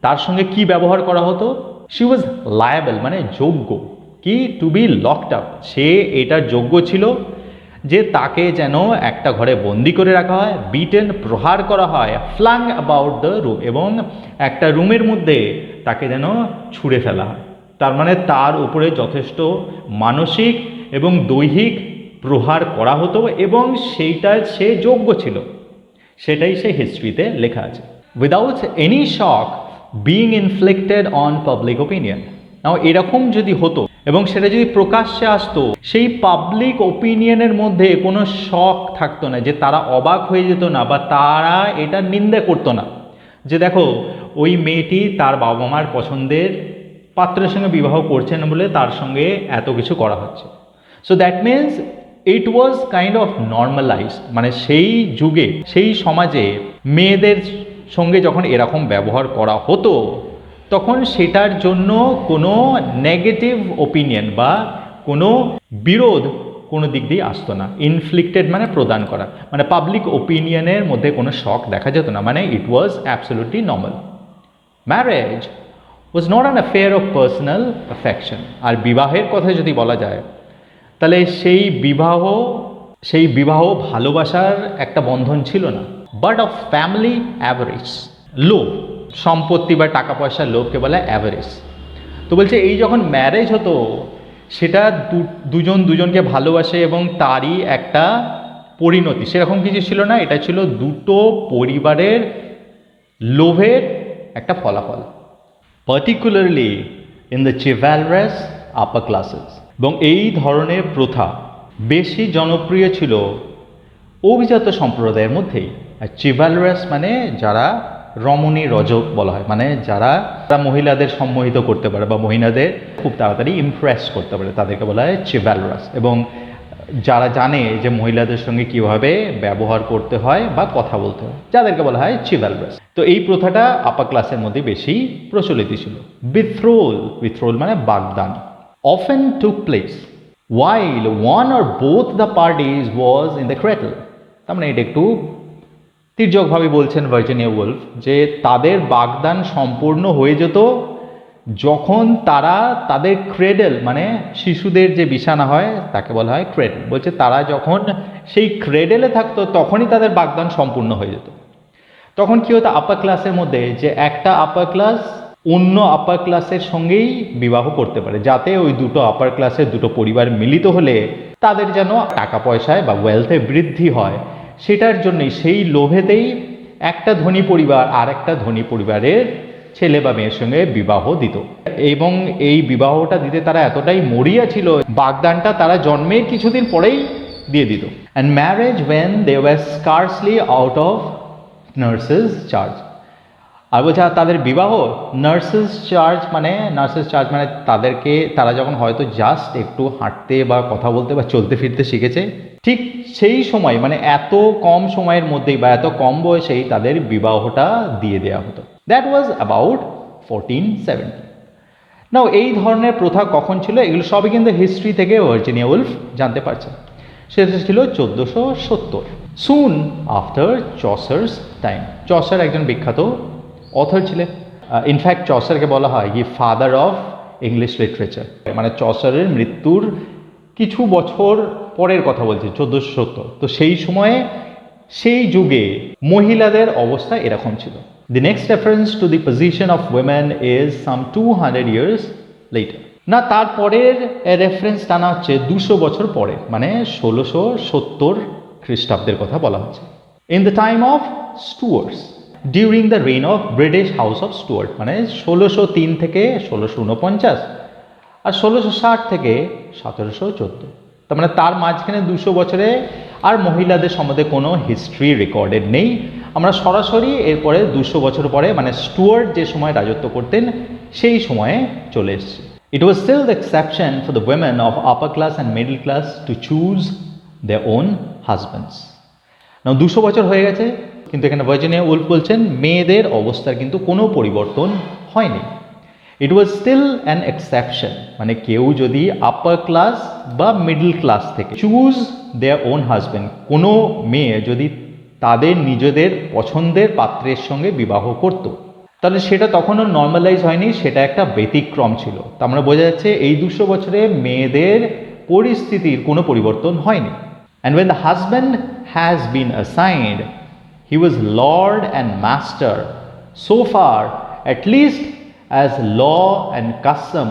তার সঙ্গে কি ব্যবহার করা হতো? she was liable মানে যোগ্য, কি টু বি লকড আপ, সে এটার যোগ্য ছিল যে তাকে যেন একটা ঘরে বন্দি করে রাখা হয়, বিটেন প্রহার করা হয়, ফ্লাং অ্যাবাউট দ্য রুম এবং একটা রুমের মধ্যে তাকে যেন ছুঁড়ে ফেলা হয়। তার মানে তার উপরে যথেষ্ট মানসিক এবং দৈহিক প্রহার করা হতো এবং সেইটা সে যোগ্য ছিল, সেটাই সেই হিস্ট্রিতে লেখা আছে। Without any shock being inflicted on public opinion. Now এরকম যদি হতো এবং সেটা যদি প্রকাশ্যে আসতো, সেই পাবলিক ওপিনিয়নের মধ্যে কোনো শক থাকতো না, যে তারা অবাক হয়ে যেত না বা তারা এটা নিন্দা করতো না যে দেখো ওই মেয়েটি তার বাবা মার পছন্দের পাত্রের সঙ্গে বিবাহ করছে না বলে তার সঙ্গে এত কিছু করা হচ্ছে। So that means it was kind of normalised, মানে সেই যুগে সেই সমাজে মেয়েদের সঙ্গে যখন এরকম ব্যবহার করা হতো তখন সেটার জন্য কোনো নেগেটিভ ওপিনিয়ন বা কোনো বিরোধ কোনো দিক দিয়ে আসতো না। ইনফ্লিক্টেড মানে প্রদান করা, মানে পাবলিক ওপিনিয়নের মধ্যে কোনো শক দেখা যেত না, মানে it was absolutely normal. Marriage was not an affair of personal affection. আর বিবাহের কথা যদি বলা যায় তাহলে সেই বিবাহ ভালোবাসার একটা বন্ধন ছিল না, বাট অফ ফ্যামিলি অ্যাভারেজ, লোভ, সম্পত্তি বা টাকা পয়সার লোভকে বলে অ্যাভারেজ। তো বলছে এই যখন ম্যারেজ হতো সেটা দুজন দুজনকে ভালোবাসে এবং তারই একটা পরিণতি, সেরকম কিছু ছিল না, এটা ছিল দুটো পরিবারের লোভের একটা ফলাফল, particularly in the chivalrous upper classes. এবং এই ধরনের প্রথা বেশি জনপ্রিয় ছিল অভিজাত সম্প্রদায়ের মধ্যেই। আর চিভালরাস মানে যারা রমণী রজক বলা হয়, মানে যারা মহিলাদের সম্মোহিত করতে পারে বা মহিলাদের খুব তাড়াতাড়ি ইমপ্রেস করতে পারে, তাদেরকে বলা হয় চিভালরাস। এবং যারা জানে যে মহিলাদের সঙ্গে কিভাবে ব্যবহার করতে হয় বা কথা বলতে হয়, যাদেরকে বলা হয় চিভালরাস। তো এই প্রথাটা আপার ক্লাসের মধ্যে বেশি প্রচলিত ছিল। বিথ্রোল মানে বাগদান often took place while one or both the parties was in the cradle। তার মানে এটা একটু তির্যকভাবে বলছেন ভার্জিনিয়া উলফ যে তাদের বাগদান সম্পূর্ণ হয়ে যেত যখন তারা তাদের ক্রেডেল মানে শিশুদের যে বিছানা হয় তাকে বলা হয় ক্রেডেল, বলছে তারা যখন সেই ক্রেডেলে থাকতো তখনই তাদের বাগদান সম্পূর্ণ হয়ে যেত। তখন কি হতো আপার ক্লাসের মধ্যে যে একটা আপার ক্লাস অন্য আপার ক্লাসের সঙ্গেই বিবাহ করতে পারে, যাতে ওই দুটো আপার ক্লাসের দুটো পরিবার মিলিত হলে তাদের যেন টাকা পয়সায় বা ওয়েলথে বৃদ্ধি হয়, সেটার জন্যই সেই লোভেতেই একটা ধনী পরিবার আর একটা ধনী পরিবারের ছেলে বা মেয়ের সঙ্গে বিবাহ দিত। এবং এই বিবাহটা দিতে তারা এতটাই মরিয়া ছিল, বাগদানটা তারা জন্মের কিছুদিন পরেই দিয়ে দিত। And marriage when they were scarcely out of nurses charge. আর বলছে তাদের বিবাহ নার্সেস চার্জ মানে তারা যখন হয়তো জাস্ট একটু হাঁটতে বা কথা বলতে বা চলতে ফিরতে শিখেছে, ঠিক সেই সময় মানে এত কম সময়ের মধ্যেই বা এত কম বয়সেই তাদের বিবাহটা দিয়ে দেওয়া হতো। That was about 1470। নাও এই ধরনের প্রথা কখন ছিল, এগুলো সবই কিন্তু হিস্ট্রি থেকে ভার্জিনিয়া উলফ জানতে পারছে। সেটা ছিল 1470, সুন আফটার চসার্স টাইম। চসার একজন বিখ্যাত অথর ছিলেন। ইনফ্যাক্ট চসারকে বলা হয় কি ফাদার অফ ইংলিশ লিটারেচার, মানে চসারের মৃত্যুর কিছু বছর পরের কথা বলছে 1470। তো সেই সময়ে সেই যুগে মহিলাদের অবস্থা এরকম ছিল। The next reference to the position of women is some 200 years later। না তারপরের রেফারেন্স টানা হচ্ছে 200 বছর পরে, মানে 1670 খ্রিস্টাব্দের কথা বলা হচ্ছে। In the time of Stuarts, during the reign of British House of Stuart, মানে 1603 থেকে 1649 আর 1660 থেকে 1714। তার মানে তার মাঝখানে 200 বছরে আর মহিলাদের সম্বন্ধে কোনো হিস্ট্রি রেকর্ডেড নেই। আমরা সরাসরি এরপরে 200 বছর পরে মানে স্টুয়ার্ট যে সময় রাজত্ব করতেন সেই সময়ে চলে এসেছে। It was still the exception for the women of upper class and middle class to choose their own husbands। নাও 200 বছর হয়ে গেছে, কিন্তু এখানে ভার্জিনিয়া উলফ বলছেন মেয়েদের অবস্থার কিন্তু কোনো পরিবর্তন হয়নি। ইট ওয়াজ স্টিল অ্যান এক্সেপশন, মানে কেউ যদি আপার ক্লাস বা মিডল ক্লাস থেকে চুজ দেয়ার ওন হাজব্যান্ড, কোনো মেয়ে যদি তাদের নিজেদের পছন্দের পাত্রের সঙ্গে বিবাহ করত, তাহলে সেটা তখনও নর্মালাইজ হয়নি, সেটা একটা ব্যতিক্রম ছিল। তা আমরা বোঝা যাচ্ছে এই 200 বছরে মেয়েদের পরিস্থিতির কোনো পরিবর্তন হয়নি। And when the husband has been assigned, he was lord and master so far at least as law and custom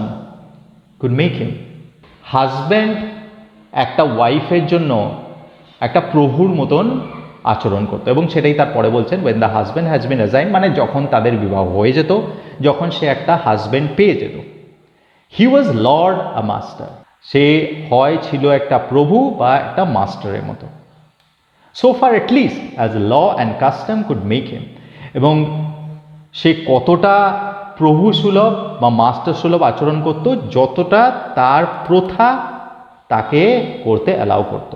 could make him। Husband একটা ওয়াইফের জন্য একটা প্রভুর মতন আচরণ করতো, এবং সেটাই তারপরে বলছেন when the husband has been assigned, মানে যখন তাদের বিবাহ হয়ে যেত, যখন সে একটা হাজব্যান্ড পেয়ে যেত। he was lord a master, সে হয় ছিল একটা প্রভু বা একটা মাস্টারের মতো। so far at least as law and custom could make him, এবং সে কতটা প্রভু সুলভ বা মাস্টার সুলভ আচরণ করত, যতটা তার প্রথা তাকে করতে অ্যালাউ করত।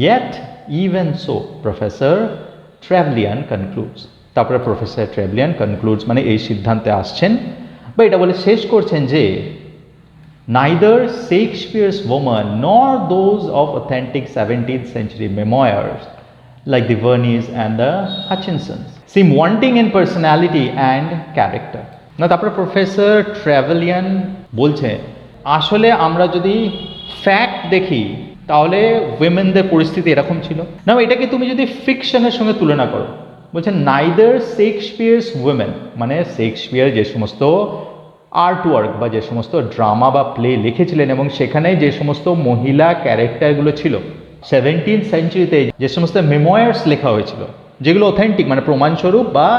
Yet even so professor Trevelyan concludes, তারপরে প্রফেসর ট্রেভলিয়ান কনক্লুডস মানে এই সিদ্ধান্তে আসছেন বা এটা বলে শেষ করছেন যে neither Shakespeare's woman nor those of authentic 17th century memoirs like the Verneys and the Hutchinsons seem wanting in personality and character। না তারপরে প্রফেসর ট্রেভেলিয়ান বলছে আসলে আমরা যদি ফ্যাক্ট দেখি তাহলে উইমেনদের পরিস্থিতি এরকম ছিল না, এটাকে তুমি যদি ফিকশনের সঙ্গে তুলনা করো, বলছে নাইদার শেক্সপিয়ার্স উইমেন, মানে শেক্সপিয়ার যে সমস্ত আর্ট ওয়ার্ক বা যে সমস্ত ড্রামা বা প্লে লিখেছিলেন এবং সেখানে যে সমস্ত মহিলা ক্যারেক্টারগুলো ছিল 17th সেঞ্চুরিতে যে সমস্ত মেমোয়ার্স লেখা হয়েছিল যেগুলো অথেন্টিক মানে প্রমাণস্বরূপ বা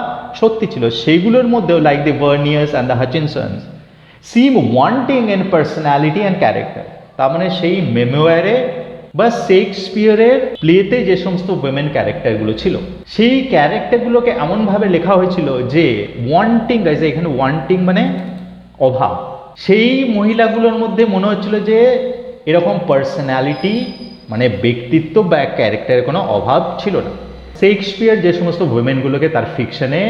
সত্যি ছিল সেইগুলোর মধ্যেও like the Verneys and the Hutchinsons seem wanting in personality and character. তার মানে সেই মেমোয়ারে বা শেক্সপিয়ারের প্লেতে যে সমস্ত উইমেন ক্যারেক্টারগুলো ছিল সেই ক্যারেক্টারগুলোকে এমনভাবে লেখা হয়েছিল যে ওয়ান্টিং, গাইজ এখানে ওয়ান্টিং মানে অভাব, সেই মহিলাগুলোর মধ্যে মনে হচ্ছিল যে এরকম পার্সোনালিটি মানে ব্যক্তিত্ব বা ক্যারেক্টারের কোনো অভাব ছিল না। শেক্সপিয়ার যে সমস্ত উইমেনগুলোকে তার ফিকশনে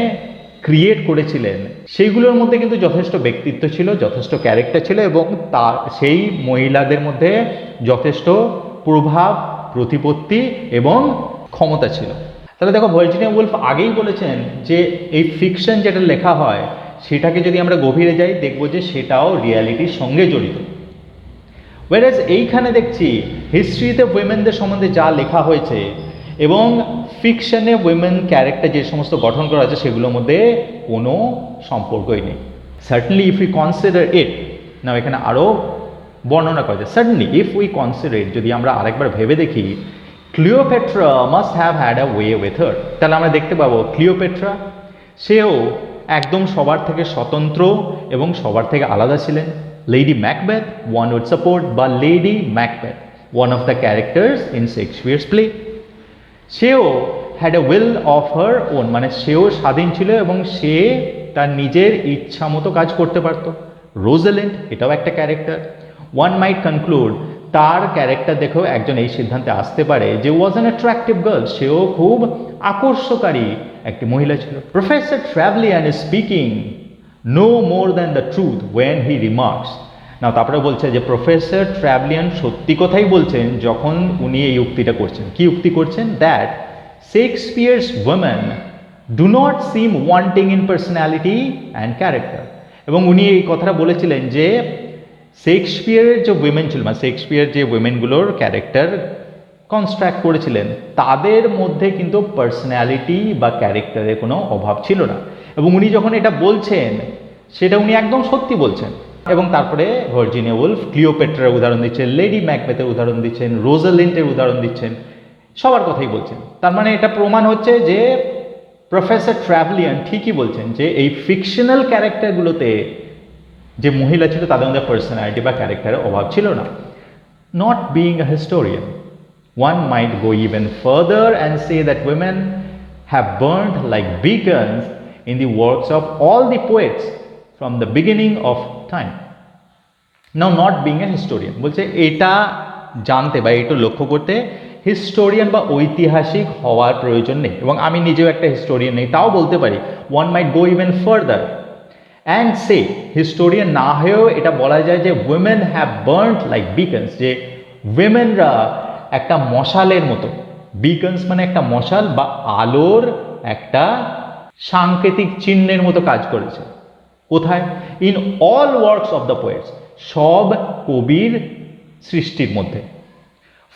ক্রিয়েট করেছিলেন সেইগুলোর মধ্যে কিন্তু যথেষ্ট ব্যক্তিত্ব ছিল, যথেষ্ট ক্যারেক্টার ছিল এবং তার সেই মহিলাদের মধ্যে যথেষ্ট প্রভাব, প্রতিপত্তি এবং ক্ষমতা ছিল। তাহলে দেখো ভার্জিনিয়া উলফ আগেই বলেছেন যে এই ফিকশন যেটা লেখা হয় সেটাকে যদি আমরা গভীরে যাই দেখবো যে সেটাও রিয়ালিটির সঙ্গে জড়িত। ওয়ারেজ এইখানে দেখছি হিস্ট্রিতে উইমেনদের সম্বন্ধে যা লেখা হয়েছে এবং ফিকশনে উইমেন ক্যারেক্টার যে সমস্ত গঠন করা আছে সেগুলোর মধ্যে কোনো সম্পর্কই নেই। Certainly if we consider it, না এখানে আরও বর্ণনা করা যায়। Certainly if we consider it, যদি আমরা আরেকবার ভেবে দেখি, Cleopatra must have had a way with her, তাহলে আমরা দেখতে পাবো ক্লিওপেট্রা সেও একদম সবার থেকে স্বতন্ত্র এবং সবার থেকে আলাদা ছিলেন। Lady Macbeth, one would support, বা Lady Macbeth, one of the characters in Shakespeare's play, সেও had a will of her own, মানে সেও স্বাধীন ছিল এবং সে তার নিজের ইচ্ছা মতো কাজ করতে পারত। রোজালিন্ড, এটাও একটা ক্যারেক্টার। ওয়ান মাইট কনক্লুড, তার ক্যারেক্টার দেখেও একজন এই সিদ্ধান্তে আসতে পারে যে ওয়াজ অ্যান অ্যাট্রাক্টিভ গার্ল, সেও খুব আকর্ষকারী একটি মহিলা ছিল। Professor Trevelyan is speaking no more than the truth when he remarks, না তারপরে বলছে যে প্রফেসর ট্রাভলিয়ান সত্যি কথাই বলছেন যখন উনি এই উক্তিটা করছেন। কি উক্তি করছেন? That Shakespeare's women do not seem wanting in personality and character, এবং উনি এই কথাটা বলেছিলেন যে শেক্সপিয়ারের যে উইমেন ছিল মানে শেক্সপিয়ার যে উইমেনগুলোর ক্যারেক্টার কনস্ট্রাক্ট করেছিলেন তাদের মধ্যে কিন্তু পার্সোনালিটি বা ক্যারেক্টারের কোনো অভাব ছিল না, এবং উনি যখন এটা বলছেন সেটা উনি একদম সত্যি বলছেন। এবং তারপরে ভার্জিনিয়া উলফ ক্লিওপেট্রার উদাহরণ দিচ্ছেন, লেডি ম্যাকবেথের উদাহরণ দিচ্ছেন, রোজালিন্ডের উদাহরণ দিচ্ছেন, সবার কথাই বলছেন। তার মানে এটা প্রমাণ হচ্ছে যে প্রফেসর ট্রাভলিয়ান ঠিকই বলছেন যে এই ফিকশনাল ক্যারেক্টারগুলোতে যে মহিলা ছিল তাদের মধ্যে পার্সোনালিটি বা ক্যারেক্টারের অভাব ছিল না। Not being a historian, one might go even further and say that women have burned like beacons in the works of all the poets from the beginning of time. Now not being a historian, বলছে এটা জানতে বা এটা লক্ষ্য করতে historian বা ঐতিহাসিক হওয়ার প্রয়োজন নেই, এবং আমি নিজেও একটা হিস্টোরিয়ান নেই, তাও বলতে পারি one might go even further and say, historian না হয়েও এটা বলা যায় যে women have burned like beacons, যে উইমেনরা একটা মশালের মতো, বিকন্স মানে একটা মশাল বা আলোর একটা সাংকেতিক চিহ্নের মতো কাজ করেছে। কোথায়? In all works of the poets, সব কবির সৃষ্টির মধ্যে,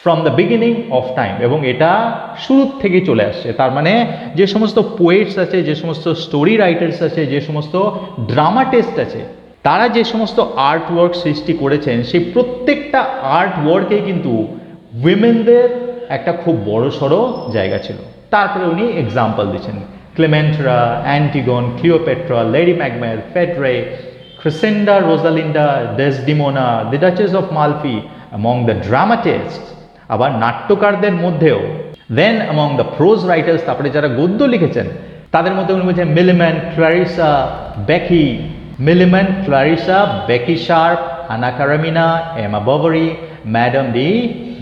from the beginning of time, এবং এটা শুরুর থেকেই চলে আসছে। তার মানে যে সমস্ত পোয়েটস আছে, যে সমস্ত স্টোরি রাইটার্স আছে, যে সমস্ত ড্রামাটিস্ট আছে, তারা যে সমস্ত আর্ট ওয়ার্ক সৃষ্টি করেছেন সেই প্রত্যেকটা আর্ট ওয়ার্কেই কিন্তু উইমেনদের একটা খুব বড় সড়ো জায়গা ছিল। তারপরে উনি এক্সাম্পল দিচ্ছেন, Clytemnestra, Antigone, Cleopatra, Lady Macbeth, Phedre, Cressida, Rosalind, Desdemona, the Duchess of Malfi among the dramatist, আবার নাট্যকারদের মধ্যেও। Then among the prose writers, তারপরে যারা গদ্য লিখেছেন তাদের মধ্যে উনি বলছেন Millamant, Clarissa, Becky, Millamant, Clarissa, Becky Sharp, Anna Karenina, এমা বভারি, ম্যাডাম ডি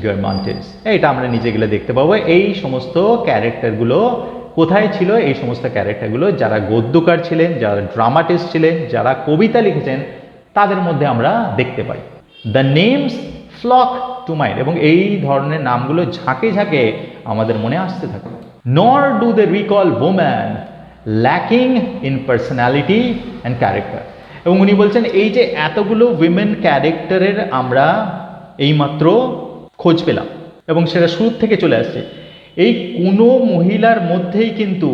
গারমান্টেস। এইটা আমরা নিজে গেলে দেখতে পাবো। এই সমস্ত ক্যারেক্টারগুলো কোথায় ছিল? এই সমস্ত ক্যারেক্টারগুলো যারা গদ্যকার ছিলেন, যারা ড্রামাটিস্ট ছিলেন, যারা কবিতা লিখেছেন তাদের মধ্যে আমরা দেখতে পাই। The names flock to mind, এবং এই ধরনের নামগুলো ঝাঁকে ঝাঁকে আমাদের মনে আসতে থাকে। Nor do they recall woman lacking in personality and character, এবং উনি বলছেন এই যে এতগুলো উইমেন ক্যারেক্টারের আমরা এইমাত্র খোঁজ পেলাম এবং সেটা শুরু থেকে চলে আসছে, এই কোনো মহিলার মধ্যেই কিন্তু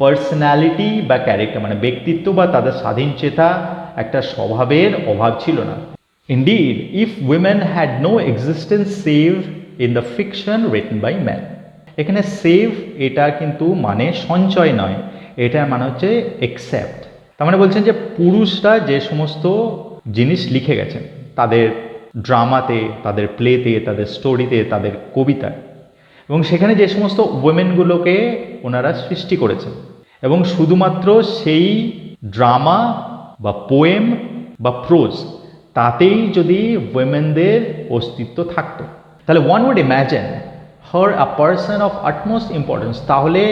পার্সোনালিটি বা ক্যারেক্টার মানে ব্যক্তিত্ব বা তাদের স্বাধীন চেতা একটা স্বভাবের অভাব ছিল না। Indeed, if women had no existence save in the fiction written by men. এখানে সেভ এটা কিন্তু মানে সঞ্চয় নয়, এটা মানে হচ্ছে একসেপ্ট। তার মানে বলছেন যে পুরুষরা যে সমস্ত জিনিস লিখে গেছেন তাদের ড্রামাতে, তাদের প্লেতে, তাদের স্টোরিতে, তাদের কবিতায়, এবং সেখানে যে সমস্ত ওয়েমেনগুলোকে ওনারা সৃষ্টি করেছেন, এবং শুধুমাত্র সেই ড্রামা বা পোয়েম বা প্রোজ তাতেই যদি ওয়েমেনদের অস্তিত্ব থাকতো, তাহলে one would imagine her a person of utmost importance. তাহলে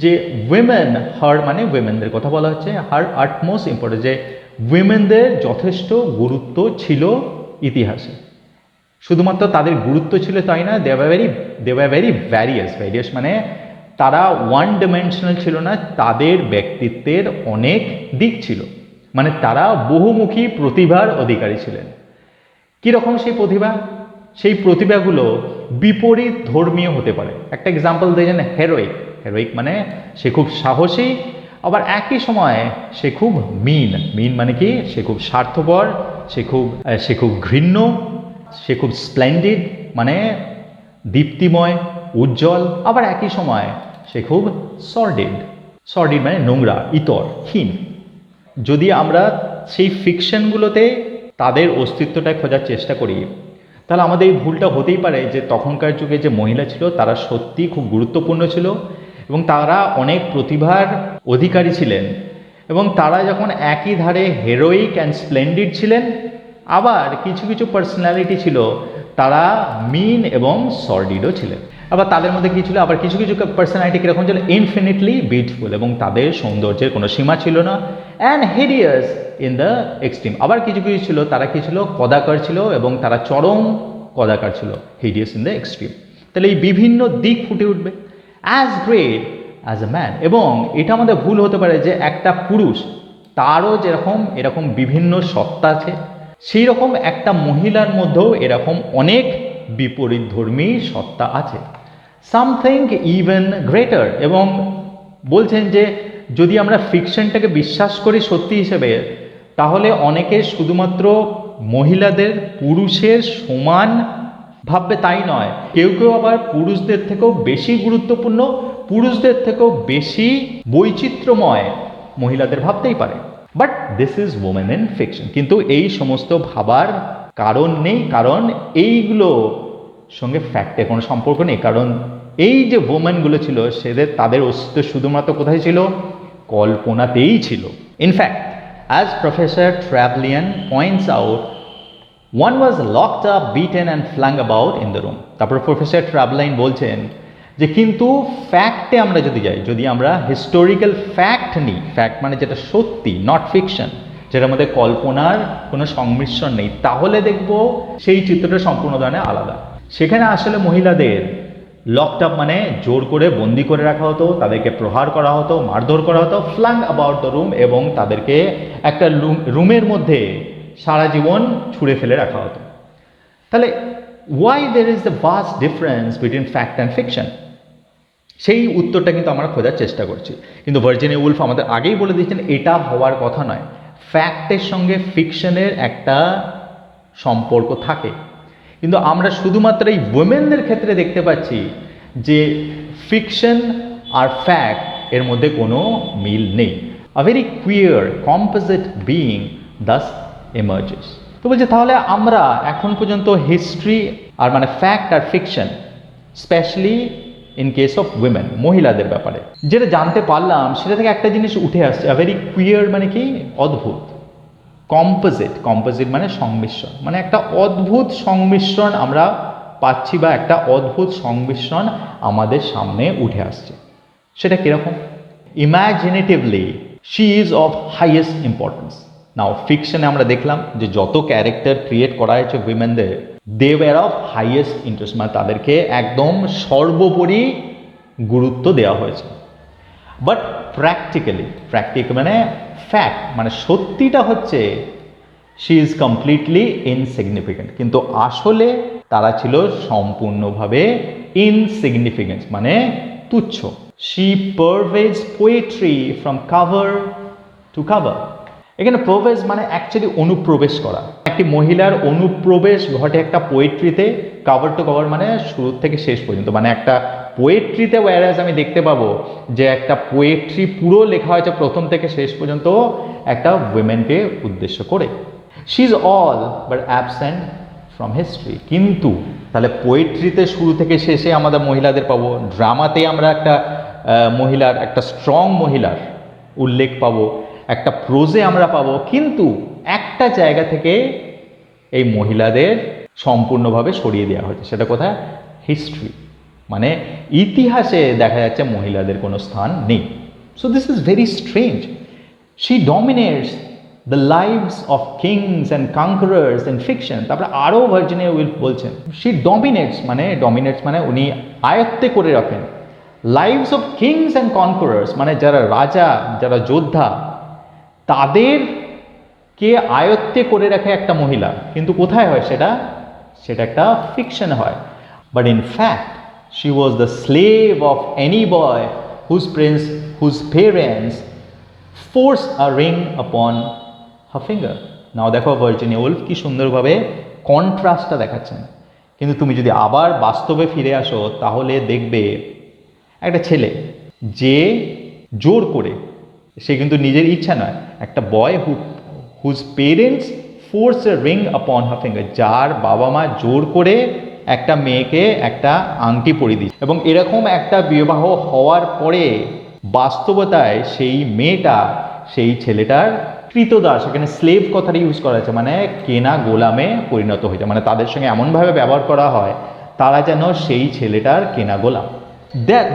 যে উইমেন, হার মানে উইমেনদের কথা বলা হচ্ছে, হার আটমোস্ট ইম্পর্টেন্স, যে উইমেনদের যথেষ্ট গুরুত্ব ছিল ইতিহাসে। শুধুমাত্র তাদের গুরুত্ব ছিল তাই না, দে ওয়ার ভেরি ভ্যারিয়াস মানে তারা ওয়ান ডাইমেনশনাল ছিল না, তাদের ব্যক্তিত্বের অনেক দিক ছিল, মানে তারা বহুমুখী প্রতিভার অধিকারী ছিলেন। কীরকম সেই প্রতিভা? সেই প্রতিভাগুলো বিপরীত ধর্মীয় হতে পারে। একটা এক্সাম্পল দিয়েছেন হেরোইক মানে সে খুব সাহসী, আবার একই সময়ে সে খুব মিন মানে কি, সে খুব স্বার্থপর, সে খুব ঘৃণ্য, সে খুব স্প্লেন্ডিড মানে দীপ্তিময়, উজ্জ্বল, আবার একই সময় সে খুব সর্ডিড মানে নোংরা, হীন। যদি আমরা সেই ফিকশনগুলোতে তাদের অস্তিত্বটা খোঁজার চেষ্টা করি, তাহলে আমাদের এই ভুলটা হতেই পারে যে তখনকার যুগে যে মহিলা ছিল তারা সত্যি খুব গুরুত্বপূর্ণ ছিল এবং তারা অনেক প্রতিভার অধিকারী ছিলেন, এবং তারা যখন একই ধারে হেরোইক অ্যান্ড স্প্লেন্ডিড ছিলেন, আবার কিছু কিছু পার্সোনালিটি ছিল তারা মিন এবং সর্ডিডও ছিলেন। আবার তাদের মধ্যে কী ছিল, আবার কিছু কিছু পার্সোনালিটি কীরকম ছিল, ইনফিনিটলি বিউটিফুল, এবং তাদের সৌন্দর্যের কোনো সীমা ছিল না, and hideous in the extreme. আবার কিছু কিছু ছিল তারা কী ছিল, কদাকার ছিল, এবং তারা চরম কদাকার ছিল, হিডিয়াস ইন দ্য এক্সট্রিম। তাহলে এই বিভিন্ন দিক ফুটে উঠবে, as great as a man. এবং এটা আমাদের ভুল হতে পারে যে একটা পুরুষ তারও এরকম বিভিন্ন সত্তা আছে, সেই রকম একটা মহিলার মধ্যেও এরকম অনেক বিপরীত ধর্মী সত্তা আছে, সামথিং ইভেন গ্রেটার। এবং বলছেন যে যদি আমরা ফিকশনটাকে বিশ্বাস করি সত্যি হিসেবে, তাহলে অনেকে শুধুমাত্র মহিলাদের পুরুষের সমান ভাববে তাই নয়, কেউ কেউ আবার পুরুষদের থেকেও বেশি গুরুত্বপূর্ণ, পুরুষদের থেকেও বেশি বৈচিত্র্যময় মহিলাদের ভাবতেই পারে। But this is women in fiction. কিন্তু এই সমস্ত ভাবার কারণ নেই, কারণ এইগুলো সঙ্গে ফ্যাক্টের কোনো সম্পর্ক নেই। কারণ এই যে ওমেনগুলো ছিল তাদের অস্তিত্ব শুধুমাত্র কোথায় ছিল, কল্পনাতেই ছিল। In fact as professor Trevelyan points out, one was locked up, beaten and flung about in the room. তারপর প্রফেসর ট্রাভলাইন বলছেন যে কিন্তু ফ্যাক্টে আমরা যদি যাই, যদি আমরা হিস্টোরিক্যাল ফ্যাক্ট নিই, ফ্যাক্ট মানে যেটা সত্যি, নট ফিকশন, যেটার মধ্যে কল্পনার কোনো সংমিশ্রণ নেই, তাহলে দেখব সেই চিত্রটা সম্পূর্ণ ধরনের আলাদা। সেখানে আসলে মহিলাদের লকড আপ মানে জোর করে বন্দি করে রাখা হতো, তাদেরকে প্রহার করা হতো, মারধর করা হতো, ফ্লাং অ্যাবাউট দ্য রুম, এবং তাদেরকে একটা রুমের মধ্যে সারা জীবন ছুঁড়ে ফেলে রাখা হতো। তাহলে why there is the vast difference between fact and fiction, সেই উত্তরটা কিন্তু আমরা খোঁজার চেষ্টা করছি। কিন্তু ভার্জিনিয়া উলফ আমাদের আগেই বলে দিয়েছেন এটা হওয়ার কথা নয়, ফ্যাক্টের সঙ্গে ফিকশনের একটা সম্পর্ক থাকে। কিন্তু আমরা শুধুমাত্র এই ওমেনদের ক্ষেত্রে দেখতে পাচ্ছি যে ফিকশন আর ফ্যাক্ট এর মধ্যে কোনো মিল নেই। A very queer composite being thus emerges. তো বলছে তাহলে আমরা এখন পর্যন্ত হিস্ট্রি আর মানে ফ্যাক্ট আর fiction, specially in case of women, মহিলাদের ব্যাপারে যেটা জানতে পারলাম, সেটা থেকে একটা জিনিস উঠে আসছে, আ ভেরি কুইয়ার মানে কি, অদ্ভুত, কম্পোজিট মানে সংমিশ্রণ, মানে একটা অদ্ভুত সংমিশ্রণ আমরা পাচ্ছি, বা একটা অদ্ভুত সংমিশ্রণ আমাদের সামনে উঠে আসছে। সেটা কিরকম? Imaginatively she is of highest importance. Now ফিকশনে আমরা দেখলাম যে যত ক্যারেক্টার ক্রিয়েট করা হয়েছে উইমেনদের, they were of highest interest, মানে তাদেরকে একদম সর্বোপরি গুরুত্ব দেওয়া হয়েছে। বাট প্র্যাকটিক্যালি মানে ফ্যাক্ট মানে সত্যিটা হচ্ছে শি ইজ কমপ্লিটলি ইনসিগনিফিকেন্ট, কিন্তু আসলে তারা ছিল সম্পূর্ণভাবে ইনসিগনিফিকেন্ট মানে তুচ্ছ। She pervades poetry from cover to cover. এখানে প্রবেশ মানে অ্যাকচুয়ালি অনুপ্রবেশ করা। একটি মহিলার অনুপ্রবেশ ঘটে একটা পোয়েট্রিতে কভার টু কভার, মানে শুরু থেকে শেষ পর্যন্ত। মানে একটা পোয়েট্রিতে ওয়ারাজ আমি দেখতে পাবো যে একটা পোয়েট্রি পুরো লেখা হয়েছে প্রথম থেকে শেষ পর্যন্ত একটা উইমেনকে উদ্দেশ্য করে। She is all but absent from history. কিন্তু তাহলে পোয়েট্রিতে শুরু থেকে শেষে আমাদের মহিলাদের পাবো, ড্রামাতে আমরা একটা মহিলার, একটা স্ট্রং মহিলার উল্লেখ পাবো, একটা প্রোজে আমরা পাবো, কিন্তু একটা জায়গা থেকে এই মহিলাদের সম্পূর্ণভাবে সরিয়ে দেওয়া হয়েছে। সেটা কোথায়? হিস্ট্রি, মানে ইতিহাসে দেখা যাচ্ছে মহিলাদের কোনো স্থান নেই। So this is very strange. She dominates the lives of kings and conquerors in fiction. তারপরে আরও ভার্জিনিয়া উইলফ বলছেন শি ডমিনেটস মানে উনি আয়ত্তে করে রাখেন লাইভস অফ কিংস অ্যান্ড কনকারার্স, মানে যারা রাজা, যারা যোদ্ধা, তাদেরকে আয়ত্তে করে রাখে একটা মহিলা। কিন্তু কোথায় হয় সেটা? সেটা একটা ফিকশন হয়। But in fact she was the slave of any boy whose parents force a ring upon her finger. নাও দেখো ভার্জিনিয়া উলফ কি সুন্দরভাবে কন্ট্রাস্টটা দেখাচ্ছেন। কিন্তু তুমি যদি আবার বাস্তবে ফিরে আসো তাহলে দেখবে একটা ছেলে যে জোর করে, সে কিন্তু নিজের ইচ্ছা নয়, একটা বয় হুজ পেরেন্টস ফোর্স এ রিং আপন হার ফিঙ্গার, যার বাবা মা জোর করে একটা মেয়েকে একটা আংটি পরিয়ে দিচ্ছে। এবং এরকম একটা বিবাহ হওয়ার পরে বাস্তবতায় সেই মেয়েটা সেই ছেলেটার কৃতদাস, এখানে স্লেভ কথাটা ইউজ করা হয়েছে, মানে কেনা গোলামে পরিণত হয়েছে। মানে তাদের সঙ্গে এমনভাবে ব্যবহার করা হয় তারা যেন সেই ছেলেটার কেনা গোলাম।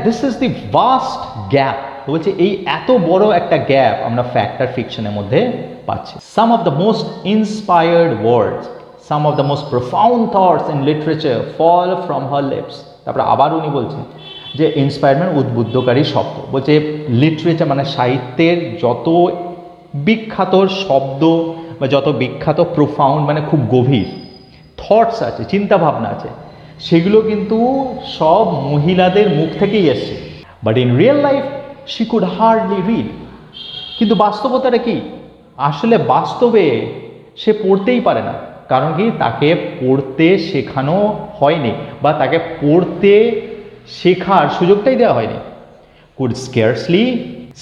This is the vast gap. বলছে এই এত বড় একটা গ্যাপ আমরা ফ্যাক্ট আর ফিকশনের মধ্যে পাচ্ছি। Some of the most inspired words, some of the most profound thoughts in literature fall from her lips. তারপরে আবার উনি বলছেন যে ইন্সপায়ারমেন্ট উদ্বুদ্ধকারী শব্দ। বলছে লিটারেচার মানে সাহিত্যের যত বিখ্যাত শব্দ বা যত বিখ্যাত প্রোফাউন্ড মানে খুব গভীর থটস আছে, চিন্তাভাবনা আছে, সেগুলো কিন্তু সব মহিলাদের মুখ থেকেই এসছে। But in real life she could hardly read. কিন্তু বাস্তবতাটা কি? আসলে বাস্তবে সে পড়তেই পারে না। কারণ কি? তাকে পড়তে শেখানো হয়নি বা তাকে পড়তে শেখার সুযোগটাই দেওয়া হয়নি। কুড স্কেয়ারসলি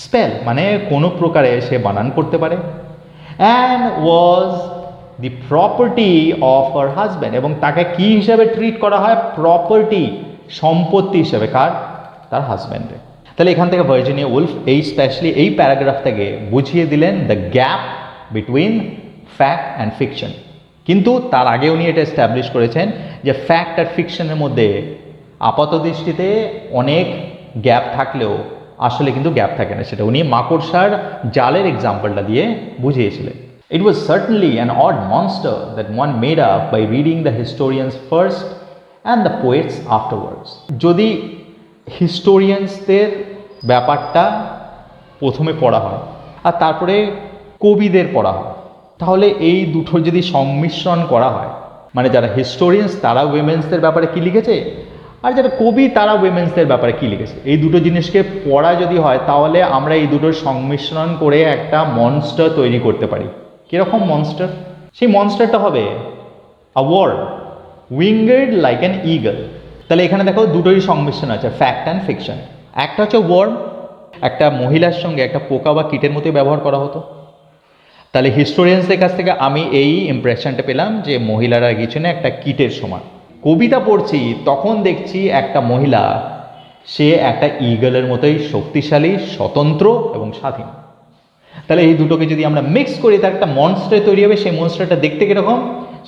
স্পেল, মানে কোনো প্রকারে সে বানান করতে পারে। And was the property of her husband, এবং তাকে কি হিসাবে ট্রিট করা হয়? প্রপার্টি, সম্পত্তি হিসাবে। কার? তার হাজব্যান্ডের। তাহলে এখান থেকে ভার্জিনিয়া উলফ এই স্পেশালি এই প্যারাগ্রাফ থেকে বুঝিয়ে দিলেন the gap between fact and fiction. কিন্তু তার আগে উনি এটা এস্টাবলিশ করেছেন যে ফ্যাক্ট আর ফিকশনের মধ্যে আপাত দৃষ্টিতে অনেক গ্যাপ থাকলেও আসলে কিন্তু গ্যাপ থাকে না। সেটা উনি মাকড়সার জালের এক্সাম্পলটা দিয়ে বুঝিয়েছিলেন। It was certainly an odd monster that one made up by reading the historians first and the poets afterwards. যদি হিস্টোরিয়ানসদের ব্যাপারটা প্রথমে পড়া হয় আর তারপরে কবিদের পড়া হয়, তাহলে এই দুটোর যদি সংমিশ্রণ করা হয়, মানে যারা হিস্টোরিয়ানস তারা উইমেন্সদের ব্যাপারে কী লিখেছে আর যারা কবি তারা উইমেন্সদের ব্যাপারে কী লিখেছে, এই দুটো জিনিসকে পড়া যদি হয় তাহলে আমরা এই দুটোর সংমিশ্রণ করে একটা মনস্টার তৈরি করতে পারি। কীরকম মনস্টার? সেই মনস্টারটা হবে আ ওয়ার্ম উইঙ্গেড লাইক অ্যান ইগল। তাহলে এখানে দেখো দুটোরই সংমিশ্রণ আছে, ফ্যাক্ট অ্যান্ড ফিকশন। একটা হচ্ছে ওয়ার্ম, একটা মহিলার সঙ্গে একটা পোকা বা কীটের মতোই ব্যবহার করা হতো। তাহলে হিস্টোরিয়ানসদের কাছ থেকে আমি এই ইমপ্রেশনটা পেলাম যে মহিলারা কিছু না একটা কীটের সমান। কবিতা পড়ছি তখন দেখছি একটা মহিলা, সে একটা ইগলের মতোই শক্তিশালী, স্বতন্ত্র এবং স্বাধীন। তাহলে এই দুটোকে যদি আমরা মিক্স করি তার একটা মনস্টার তৈরি হবে। সেই মনস্টারটা দেখতে কীরকম?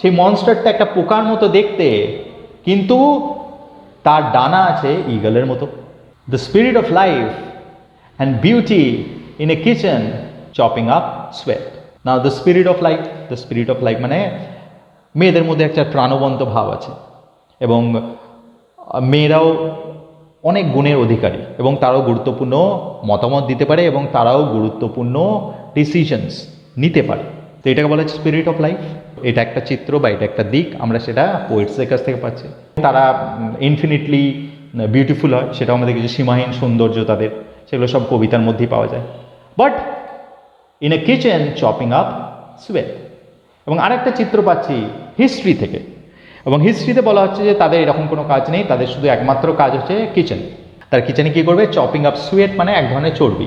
সেই মনস্টারটা একটা পোকার মতো দেখতে, কিন্তু তার ডানা আছে ইগলের মতো। The spirit of life and beauty in a kitchen chopping up suet. Now the spirit of life মানে মেয়েদের মধ্যে একটা প্রাণবন্ত ভাব আছে এবং মেয়েরাও অনেক গুণের অধিকারী এবং তারাও গুরুত্বপূর্ণ মতামত দিতে পারে এবং তারাও গুরুত্বপূর্ণ ডিসিশনস নিতে পারে। তো এটাকে বলা হচ্ছে স্পিরিট অফ লাইফ। এটা একটা চিত্র বা এটা একটা দিক, আমরা সেটা পোয়েটসদের কাছ থেকে পাচ্ছি। তারা ইনফিনিটলি বিউটিফুল হয়, সেটাও আমাদের কিছু সীমাহীন সৌন্দর্য তাদের, সেগুলো সব কবিতার মধ্যেই পাওয়া যায়। But in a kitchen chopping up suet. এবং আরেকটা চিত্র পাচ্ছি হিস্ট্রি থেকে, এবং হিস্ট্রিতে বলা হচ্ছে যে তাদের এরকম কোনো কাজ নেই, তাদের শুধু একমাত্র কাজ হচ্ছে কিচেন। তার কিচেনে কী করবে? চপিং আপ সুয়েট মানে এক ধরনের চর্বি।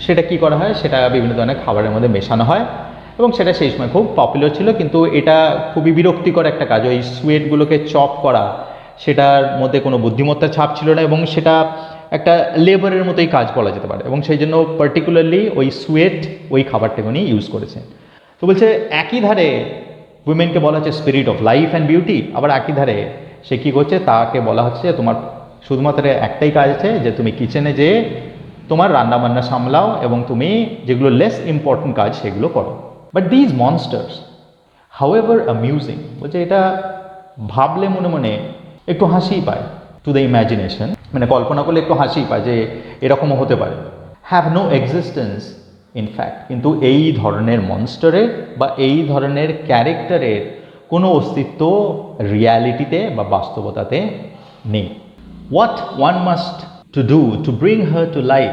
সেটা কি করা হয়? সেটা বিভিন্ন ধরনের খাবারের মধ্যে মেশানো হয়, এবং সেটা সেই সময় খুব পপুলার ছিল। কিন্তু এটা খুবই বিরক্তিকর একটা কাজ, ওই সুয়েটগুলোকে চপ করা, সেটার মধ্যে কোনো বুদ্ধিমত্তার ছাপ ছিল না, এবং সেটা একটা লেবারের মতোই কাজ বলা যেতে পারে, এবং সেই জন্য পার্টিকুলারলি ওই সুয়েট ওই খাবারটাকে উনি ইউজ করেছেন। তো বলছে একই ধারে উইমেনকে বলা হচ্ছে spirit of life and beauty, আবার একই ধারে সে কী করছে? তাকে বলা হচ্ছে যে তোমার শুধুমাত্র একটাই কাজ আছে, যে তুমি কিচেনে যেয়ে তোমার রান্নাবান্না সামলাও এবং তুমি যেগুলো লেস ইম্পর্টেন্ট কাজ সেগুলো করো। But these monsters however amusing, বলছে এটা ভাবলে মনে মনে একটু হাসিই পায়, টু দ্য ইম্যাজিনেশন, মানে কল্পনা করলে একটু হাসিই পায় যে এরকমও হতে পারে। Have no existence in fact, কিন্তু এই ধরনের মনস্টারের বা এই ধরনের ক্যারেক্টারের কোনো অস্তিত্ব রিয়ালিটিতে বা বাস্তবতাতে নেই। What one must to do to bring her to life.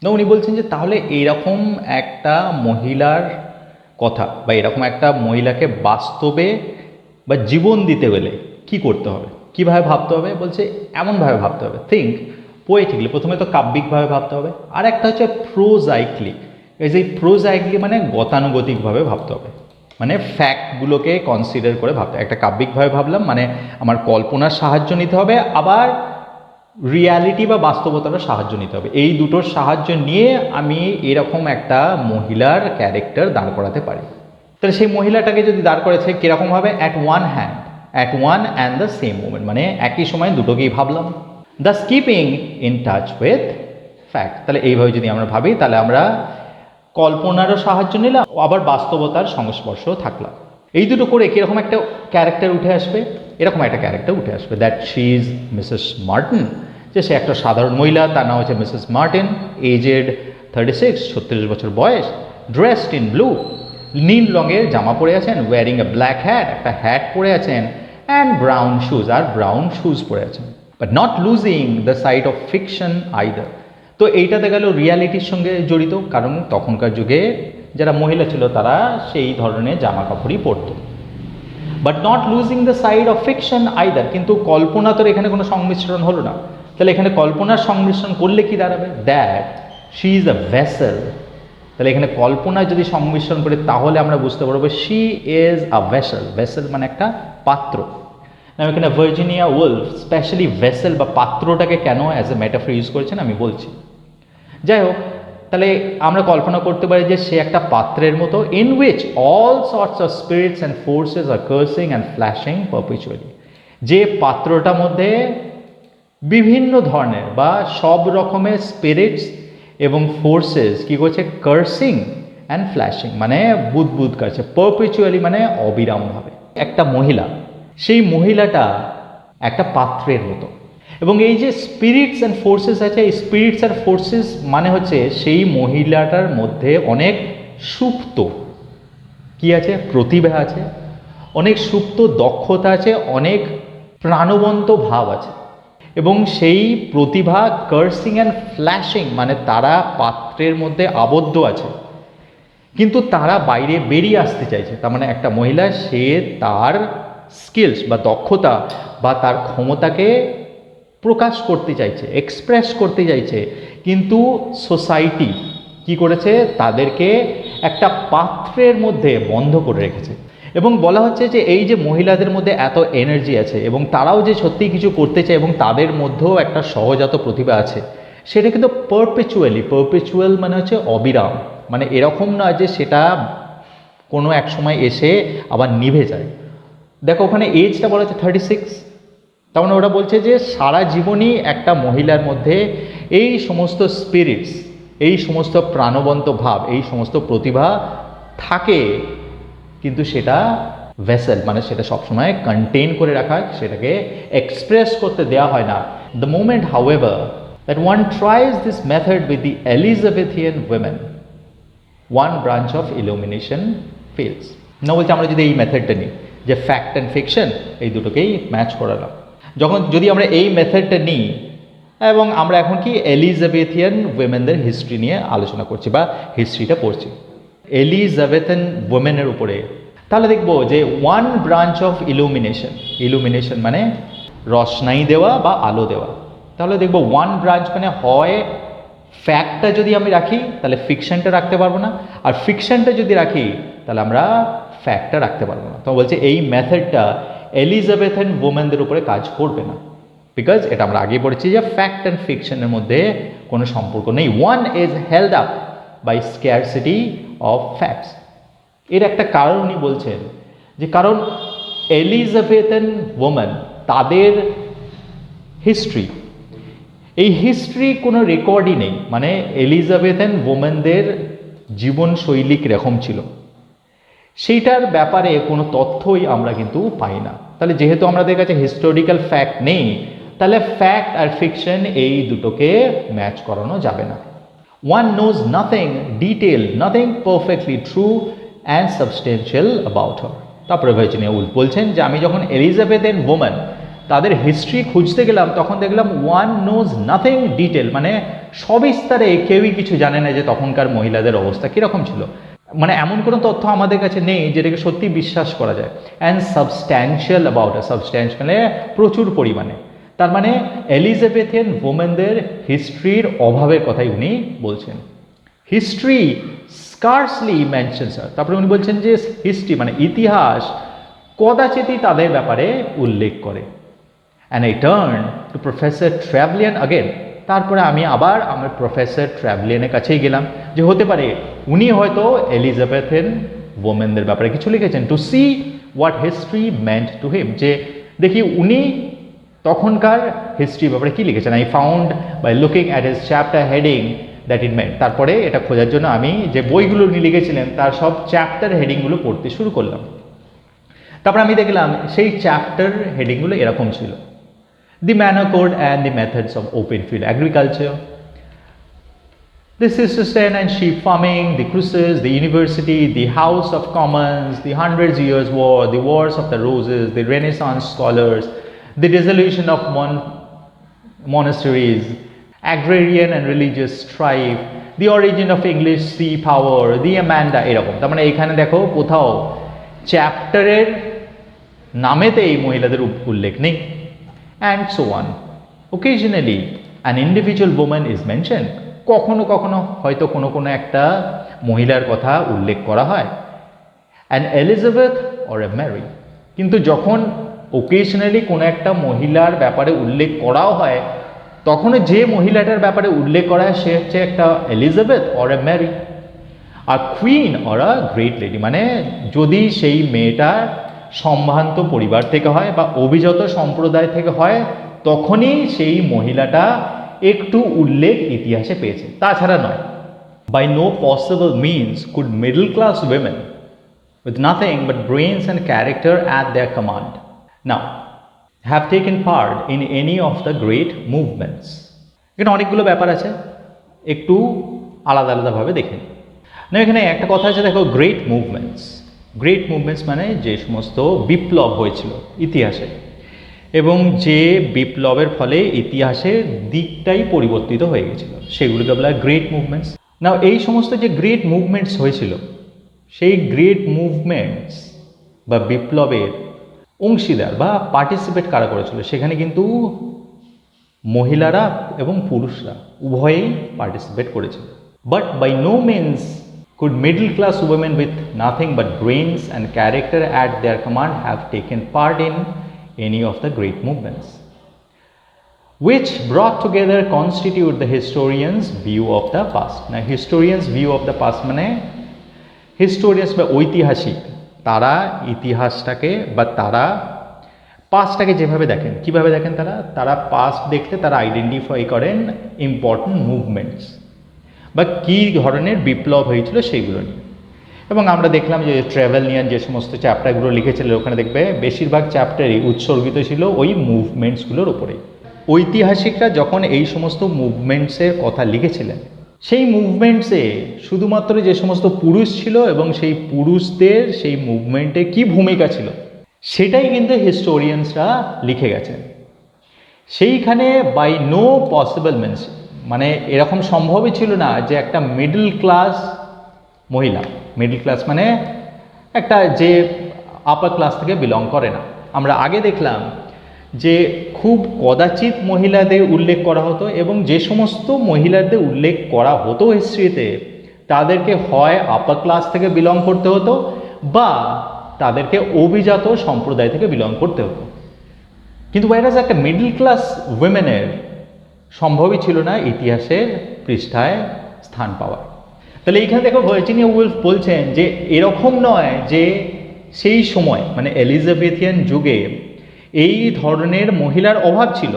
না, উনি বলছেন যে তাহলে এরকম একটা মহিলার কথা বা এরকম একটা মহিলাকে বাস্তবে বা জীবন দিতে গেলে কি করতে হবে, কীভাবে ভাবতে হবে? বলছে এমনভাবে ভাবতে হবে, থিঙ্ক পোয়েটিকলি, প্রথমে তো কাব্যিকভাবে ভাবতে হবে, আর একটা হচ্ছে প্রোজাইকলি। এই যে প্রোজাইকলি মানে গতানুগতিকভাবে ভাবতে হবে, মানে ফ্যাক্টগুলোকে কনসিডার করে ভাবতে হবে। একটা কাব্যিকভাবে ভাবলাম মানে আমার কল্পনার সাহায্য নিতে হবে, আবার রিয়ালিটি বা বাস্তবতারও সাহায্য নিতে হবে। এই দুটোর সাহায্য নিয়ে আমি এরকম একটা মহিলার ক্যারেক্টার দাঁড় করাতে পারি। তাহলে সেই মহিলাটাকে যদি দাঁড় করেছে কীরকমভাবে? At one and the same moment, মানে একই সময় দুটোকেই ভাবলাম। That's keeping in touch with fact. তাহলে এইভাবে যদি আমরা ভাবি, তাহলে আমরা কল্পনারও সাহায্য নিলাম, আবার বাস্তবতার সংস্পর্শেও থাকলাম। এই দুটো করে কীরকম একটা ক্যারেক্টার উঠে আসবে? এরকম একটা ক্যারেক্টার উঠে আসবে, that she is Mrs Martin, যে সে একটা সাধারণ মহিলা, তার নাম হচ্ছে মিসেস মার্টিন, এজেড 36, 36 বছর বয়স, ড্রেসড ইন ব্লু, নীল রঙের জামা পরে আছেন, ওয়ারিং এ ব্ল্যাক হ্যাট, একটা হ্যাট পরে আছেন, অ্যান্ড ব্রাউন শুজ, আর ব্রাউন শুজ পরে আছেন, but not losing the side of fiction either. তো এইটাতে গেল রিয়ালিটির সঙ্গে জড়িত, কারণ তখনকার যুগে যারা মহিলা ছিল তারা সেই ধরনের জামা কাপড়ই পরত। But not losing the side of fiction either, কিন্তু কল্পনা তোর এখানে কোনো সংমিশ্রণ হলো না। তাহলে এখানে কল্পনার সংমিশ্রণ করলে কি দাঁড়াবে? That she is a vessel. তাহলে এখানে কল্পনায় যদি সংমিশ্রণ করি তাহলে আমরা বুঝতে পারবো she is a vessel. Vessel মানে একটা পাত্র। না, এখানে ভার্জিনিয়া উলফ স্পেশালি ভেসেল বা পাত্রটাকে কেন অ্যাজ এ মেটাফর ইউজ করেছেন আমি বলছি। যাই হোক, তাহলে আমরা কল্পনা করতে পারি যে সে একটা পাত্রের মতো, in which all sorts of spirits and forces are coursing and flashing perpetually, যে পাত্রটার মধ্যে বিভিন্ন ধরনের বা সব রকমের স্পিরিটস এবং ফোর্সেস কী করছে? কার্সিং অ্যান্ড ফ্ল্যাশিং মানে বুদবুদ করছে, পারপিচুয়ালি মানে অবিরামভাবে। একটা মহিলা, সেই মহিলাটা একটা পাত্রের মতো, এবং এই যে স্পিরিটস অ্যান্ড ফোর্সেস আছে, এই স্পিরিটস আর ফোর্সেস মানে হচ্ছে সেই মহিলাটার মধ্যে অনেক সুপ্ত কি আছে? প্রতিভা আছে, অনেক সুপ্ত দক্ষতা আছে, অনেক প্রাণবন্ত ভাব আছে, এবং সেই প্রতিভা কার্সিং অ্যান্ড ফ্ল্যাশিং মানে তারা পাত্রের মধ্যে আবদ্ধ আছে, কিন্তু তারা বাইরে বেরিয়ে আসতে চাইছে। তার মানে একটা মহিলা সে তার স্কিলস বা দক্ষতা বা তার ক্ষমতাকে প্রকাশ করতে চাইছে, এক্সপ্রেস করতে চাইছে, কিন্তু সোসাইটি কি করেছে? তাদেরকে একটা পাত্রের মধ্যে বন্ধ করে রেখেছে। এবং বলা হচ্ছে যে এই যে মহিলাদের মধ্যে এত এনার্জি আছে এবং তারাও যে সত্যিই কিছু করতে চায় এবং তাদের মধ্যেও একটা সহজাত প্রতিভা আছে, সেটা কিন্তু পারপেচুয়াল মানে হচ্ছে অবিরাম, মানে এরকম নয় যে সেটা কোনো এক সময় এসে আবার নিভে যায়। দেখো ওখানে এজটা বলা হচ্ছে 36, তার মানে ওরা বলছে যে সারা জীবনই একটা মহিলার মধ্যে এই সমস্ত স্পিরিটস, এই সমস্ত প্রাণবন্ত ভাব, এই সমস্ত প্রতিভা থাকে, কিন্তু সেটা ভেসেল মানে সেটা সবসময় কন্টেইন করে রাখা, সেটাকে এক্সপ্রেস করতে দেওয়া হয় না। The moment however that one tries this method with the Elizabethan women, one branch of illumination fails. না বলছে আমরা যদি এই মেথডটা নিই যে ফ্যাক্ট অ্যান্ড ফিকশন এই দুটোকেই ম্যাচ করালাম, যদি আমরা এই মেথডটা নিই এবং আমরা এখন কি এলিজাবেথিয়ান উইমেনদের হিস্ট্রি নিয়ে আলোচনা করছি বা হিস্ট্রিটা পড়ছি, এলিজাবেথান ওমেনের উপরে, তাহলে দেখব যে ওয়ান ব্রাঞ্চ অফ ইলুমিনেশন মানে রসনাই দেওয়া বা আলো দেওয়া। তাহলে দেখব ওয়ান ব্রাঞ্চ মানে হয় ফ্যাক্টটা যদি আমি রাখি তাহলে ফিকশনটা রাখতে পারবো না, আর ফিকশনটা যদি রাখি তাহলে আমরা ফ্যাক্টটা রাখতে পারবো না। তো বলছে এই মেথডটা এলিজাবেথান ওমেনদের উপরে কাজ করবে না, বিকজ এটা আমরা আগেই পড়েছি যে ফ্যাক্ট অ্যান্ড ফিকশনের মধ্যে কোনো সম্পর্ক নেই। One is held up by scarcity of facts. এর একটা কারণ উনি বলছেন যে কারণ এলিজাবেথান ওমেন তাদের হিস্ট্রি, এই হিস্ট্রি কোনো রেকর্ডই নেই, মানে এলিজাবেথান ওমেনদের জীবনশৈলী কীরকম ছিল সেইটার ব্যাপারে কোনো তথ্যই আমরা কিন্তু পাই না। তাহলে যেহেতু আমাদের কাছে হিস্টোরিক্যাল ফ্যাক্ট নেই, তাহলে ফ্যাক্ট আর ফিকশন এই দুটোকে ম্যাচ করানো যাবে না। One knows nothing detail, nothing perfectly true and substantial about her. তারপরে ভার্জিনিয়া উলফ বলছেন যে আমি যখন এলিজাবেথান ওমেন তাদের হিস্ট্রি খুঁজতে গেলাম তখন দেখলাম ওয়ান নোজ নাথিং ডিটেল, মানে সবিস্তারে কেউই কিছু জানে না যে তখনকার মহিলাদের অবস্থা কীরকম ছিল, মানে এমন কোনো তথ্য আমাদের কাছে নেই যেটাকে সত্যি বিশ্বাস করা যায়। And substantial about a, substantial মানে প্রচুর পরিমাণে, তার মানে এলিজাবেথান ওমেনদের হিস্ট্রির অভাবের কথাই উনি বলছেন। হিস্ট্রি স্কার্সলি মেনশনস হার, তারপরে উনি বলছেন যে হিস্ট্রি মানে ইতিহাস কদাচিতই তাদের ব্যাপারে উল্লেখ করে। And I turn to professor Trevelyan again, তারপরে আমি আবার আমার প্রফেসর ট্র্যাভলিয়ানের কাছেই গেলাম যে হতে পারে উনি হয়তো এলিজাবেথান ওমেনদের ব্যাপারে কিছু লিখেছেন, to see what history meant to him, যে দেখি উনি তখনকার হিস্ট্রির ব্যাপারে কী লিখেছেন। I found by looking at his chapter heading that it meant, তারপরে এটা খোঁজার জন্য আমি যে বইগুলো উনি লিখেছিলেন তার সব চ্যাপ্টার হেডিংগুলো পড়তে শুরু করলাম। তারপর আমি দেখলাম সেই চ্যাপ্টার হেডিংগুলো এরকম ছিল: the manor code and the methods of open field agriculture, the subsistence and sheep farming, the cruises, the university, the House of Commons, the 100 Years' War, the Wars of the Roses, the Renaissance scholars, the dissolution of monasteries, agrarian and religious strife, the origin of English sea power, the Amanda, এরকম। তার মানে এখানে দেখো কোথাও চ্যাপ্টারের নামেতেই মহিলাদের উল্লেখ নেই। And so on. Occasionally, an individual woman is mentioned. কখনো কখনো হয়তো কোনো কোনো একটা মহিলার কথা উল্লেখ করা হয়, an Elizabeth or a Mary। কিন্তু যখন occasionally কোনো একটা মহিলার ব্যাপারে উল্লেখ করাও হয় তখন যে মহিলাটার ব্যাপারে উল্লেখ করা হয় সে হচ্ছে একটা এলিজাবেথ or a Mary। আর queen or a great lady, মানে যদি সেই মেয়েটার সম্ভ্রান্ত পরিবার থেকে হয় বা অভিজাত সম্প্রদায় থেকে হয় তখনই সেই মহিলাটা একটু উল্লেখ ইতিহাসে পেয়েছে, তাছাড়া নয়। By no possible means could middle class women with nothing but brains and character at their command now have taken part in any of the great movements. এখানে অনেকগুলো ব্যাপার আছে, একটু আলাদা আলাদাভাবে দেখে নিই না। এখানে একটা কথা আছে, দেখো গ্রেট মুভমেন্টস, গ্রেট মুভমেন্টস মানে যে সমস্ত বিপ্লব হয়েছিল ইতিহাসে এবং যে বিপ্লবের ফলে ইতিহাসের দিকটাই পরিবর্তিত হয়ে গেছিল সেগুলোকে বলা হয় গ্রেট মুভমেন্টস। না এই সমস্ত যে গ্রেট মুভমেন্টস হয়েছিল সেই গ্রেট মুভমেন্টস বা বিপ্লবের অংশীদার বা পার্টিসিপেট কারা করেছিল, সেখানে কিন্তু মহিলারা এবং পুরুষরা উভয়েই পার্টিসিপেট করেছিল। But by no means could middle class women with nothing but brains and character at their command have taken part in any of the great movements which brought together constitute the historians view of the past। Now historians view of the past মানে historians বা ঐতিহাসিক তারা ইতিহাসটাকে বা তারা পাস্টটাকে যেভাবে দেখেন, কিভাবে দেখেন তারা পাস্ট দেখতে তারা আইডেন্টিফাই করেন ইম্পর্টেন্ট মুভমেন্টস বা কী ধরনের বিপ্লব হয়েছিল সেইগুলো নিয়ে। এবং আমরা দেখলাম যে ট্র্যাভেলিয়ান যে সমস্ত চ্যাপ্টারগুলো লিখেছিল ওখানে দেখবে বেশিরভাগ চ্যাপ্টারই উৎসর্গিত ছিল ওই মুভমেন্টসগুলোর উপরেই। ঐতিহাসিকরা যখন এই সমস্ত মুভমেন্টসের কথা লিখেছিলেন সেই মুভমেন্টসে শুধুমাত্র যে সমস্ত পুরুষ ছিল এবং সেই পুরুষদের সেই মুভমেন্টে কী ভূমিকা ছিল সেটাই কিন্তু হিস্টোরিয়ানসরা লিখে গেছেন। সেইখানে বাই নো পসিবল মিনস মানে এরকম সম্ভবই ছিল না যে একটা মিডল ক্লাস মহিলা মিডল ক্লাস মানে একটা যে আপার ক্লাস থেকে বিলং করে না। আমরা আগে দেখলাম যে খুব কদাচিৎ মহিলাদের উল্লেখ করা হতো, এবং যে সমস্ত মহিলাদের উল্লেখ করা হতো হিস্ট্রিতে তাদেরকে হয় আপার ক্লাস থেকে বিলং করতে হতো বা তাদেরকে অভিজাত সম্প্রদায় থেকে বিলং করতে হতো। কিন্তু ওয়াইরাস একটা মিডল ক্লাস উইমেনের সম্ভবই ছিল না ইতিহাসের পৃষ্ঠায় স্থান পাওয়া। তাহলে এইখানে দেখো ভার্জিনিয়া উলফ বলছেন যে এরকম নয় যে সেই সময় মানে এলিজাবেথিয়ান যুগে এই ধরনের মহিলার অভাব ছিল,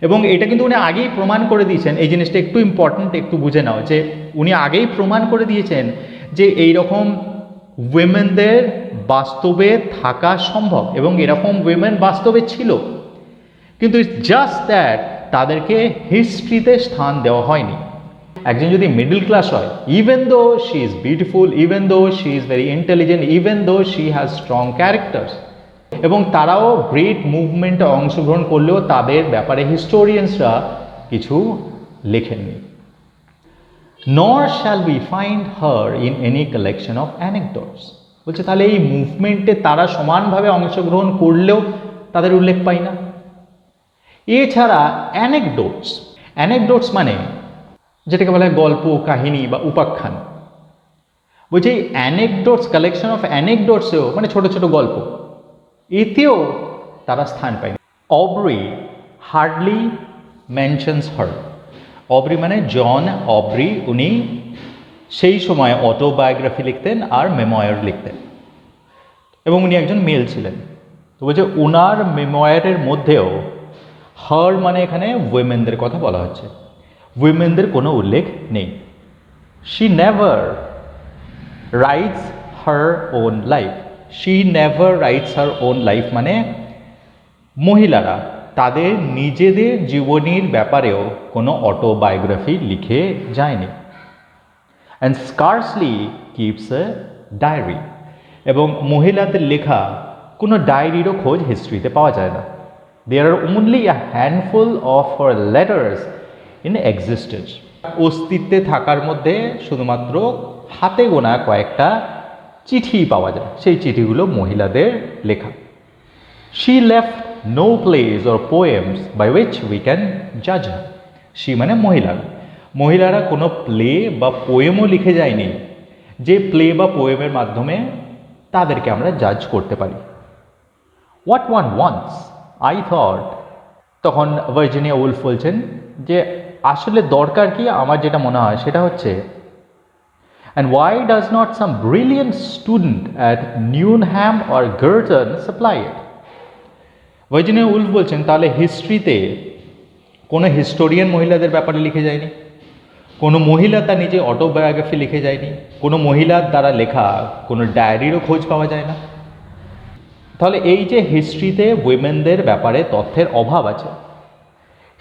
এবং এটা কিন্তু উনি আগেই প্রমাণ করে দিয়েছেন। এই জিনিসটা একটু ইম্পর্ট্যান্ট, একটু বুঝে নাও যে উনি আগেই প্রমাণ করে দিয়েছেন যে এই রকম উইমেনদের বাস্তবে থাকা সম্ভব, এবং এরকম উইমেন বাস্তবে ছিল, কিন্তু ইটস জাস্ট দ্যাট তাদেরকে হিস্ট্রিতে স্থান দেওয়া হয়নি। একজন যদি মিডল ক্লাস হয়, even though she is beautiful, even though she is very intelligent, even though she has strong characters, এবং তারাও গ্রেট মুভমেন্টে অংশগ্রহণ করলেও তাদের ব্যাপারে হিস্টোরিয়ানসরা কিছু লেখেননি। Nor shall we find her in any collection of anecdotes. বলছে তাহলে এই মুভমেন্টে তারা সমানভাবে অংশগ্রহণ করলেও তাদের উল্লেখ পাই না। এছাড়া অ্যানেকডোটস, অ্যানেকডোটস মানে যেটাকে বলা হয় গল্প, কাহিনী বা উপাখ্যান। বলছে এই অ্যানেকডোটস, কালেকশন অফ অ্যানেকডোটসেও মানে ছোট ছোট গল্প, এতেও তারা স্থান পায়নি। অব্রি হার্ডলি মেনশনস হার। অব্রি মানে জন অব্রি, উনি সেই সময় অটোবায়োগ্রাফি লিখতেন আর মেমোয়ার লিখতেন, এবং উনি একজন মেল ছিলেন। তো বলছে ওনার মেমোয়ারের মধ্যেও হার মানে এখানে উইমেনদের কথা বলা হচ্ছে, উইমেনদের কোনো উল্লেখ নেই। She never rights her own life. She never rights her own life মানে মহিলারা তাদের নিজেদের জীবনীর ব্যাপারেও কোনো অটোবায়োগ্রাফি লিখে যায়নি। And scarcely keeps a diary, এবং মহিলাদের লেখা কোনো ডায়েরিরও খোঁজ হিস্ট্রিতে পাওয়া যায় না। There are only a handful of her letters in existence. অস্তিত্বে থাকার মধ্যে শুধুমাত্র হাতে গোনা কয়েকটা চিঠি পাওয়া যায়, সেই চিঠিগুলো মহিলাদের লেখা। She left no plays or poems by which we can জাজ হার। শি মানে মহিলারা, মহিলারা কোনো প্লে বা পোয়েমও লিখে যায়নি যে প্লে বা পোয়েমের মাধ্যমে তাদেরকে আমরা জাজ করতে পারি। What one wants I thought, তখন ভার্জিনিয়া উলফ বলছেন যে আসলে দরকার কি, আমার যেটা মনে হয় সেটা হচ্ছে, and why does not some brilliant student at Newnham or Girton supply it? Virginia Wolf বলছেন তাহলে হিস্ট্রিতে কোনো হিস্টোরিয়ান মহিলাদের ব্যাপারে লিখে যায়নি, কোনো মহিলা তার নিজে অটোবায়োগ্রাফি লিখে যায়নি, কোনো মহিলার দ্বারা লেখা কোনো ডায়েরিরও খোঁজ পাওয়া যায় না। তাহলে এই যে হিস্ট্রিতে উইমেনদের ব্যাপারে তথ্যের অভাব আছে,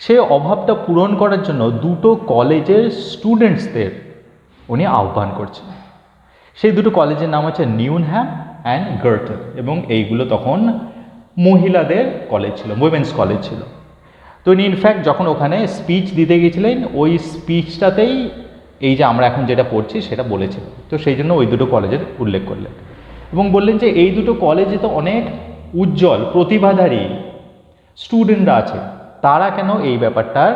সেই অভাবটা পূরণ করার জন্য দুটো কলেজের স্টুডেন্টসদের উনি আহ্বান করছেন। সেই দুটো কলেজের নাম হচ্ছে নিউনহ্যাম অ্যান্ড গার্টন, এবং এইগুলো তখন মহিলাদের কলেজ ছিল, উইমেন্স কলেজ ছিল। তো উনি ইনফ্যাক্ট যখন ওখানে স্পিচ দিতে গিয়েছিলেন ওই স্পিচটাতেই এই যে আমরা এখন যেটা পড়ছি সেটা বলেছিলেন। তো সেই জন্য ওই দুটো কলেজের উল্লেখ করলেন এবং বললেন যে এই দুটো কলেজে তো অনেক উজ্জ্বল প্রতিভাধারী স্টুডেন্টরা আছে, তারা কেন এই ব্যাপারটার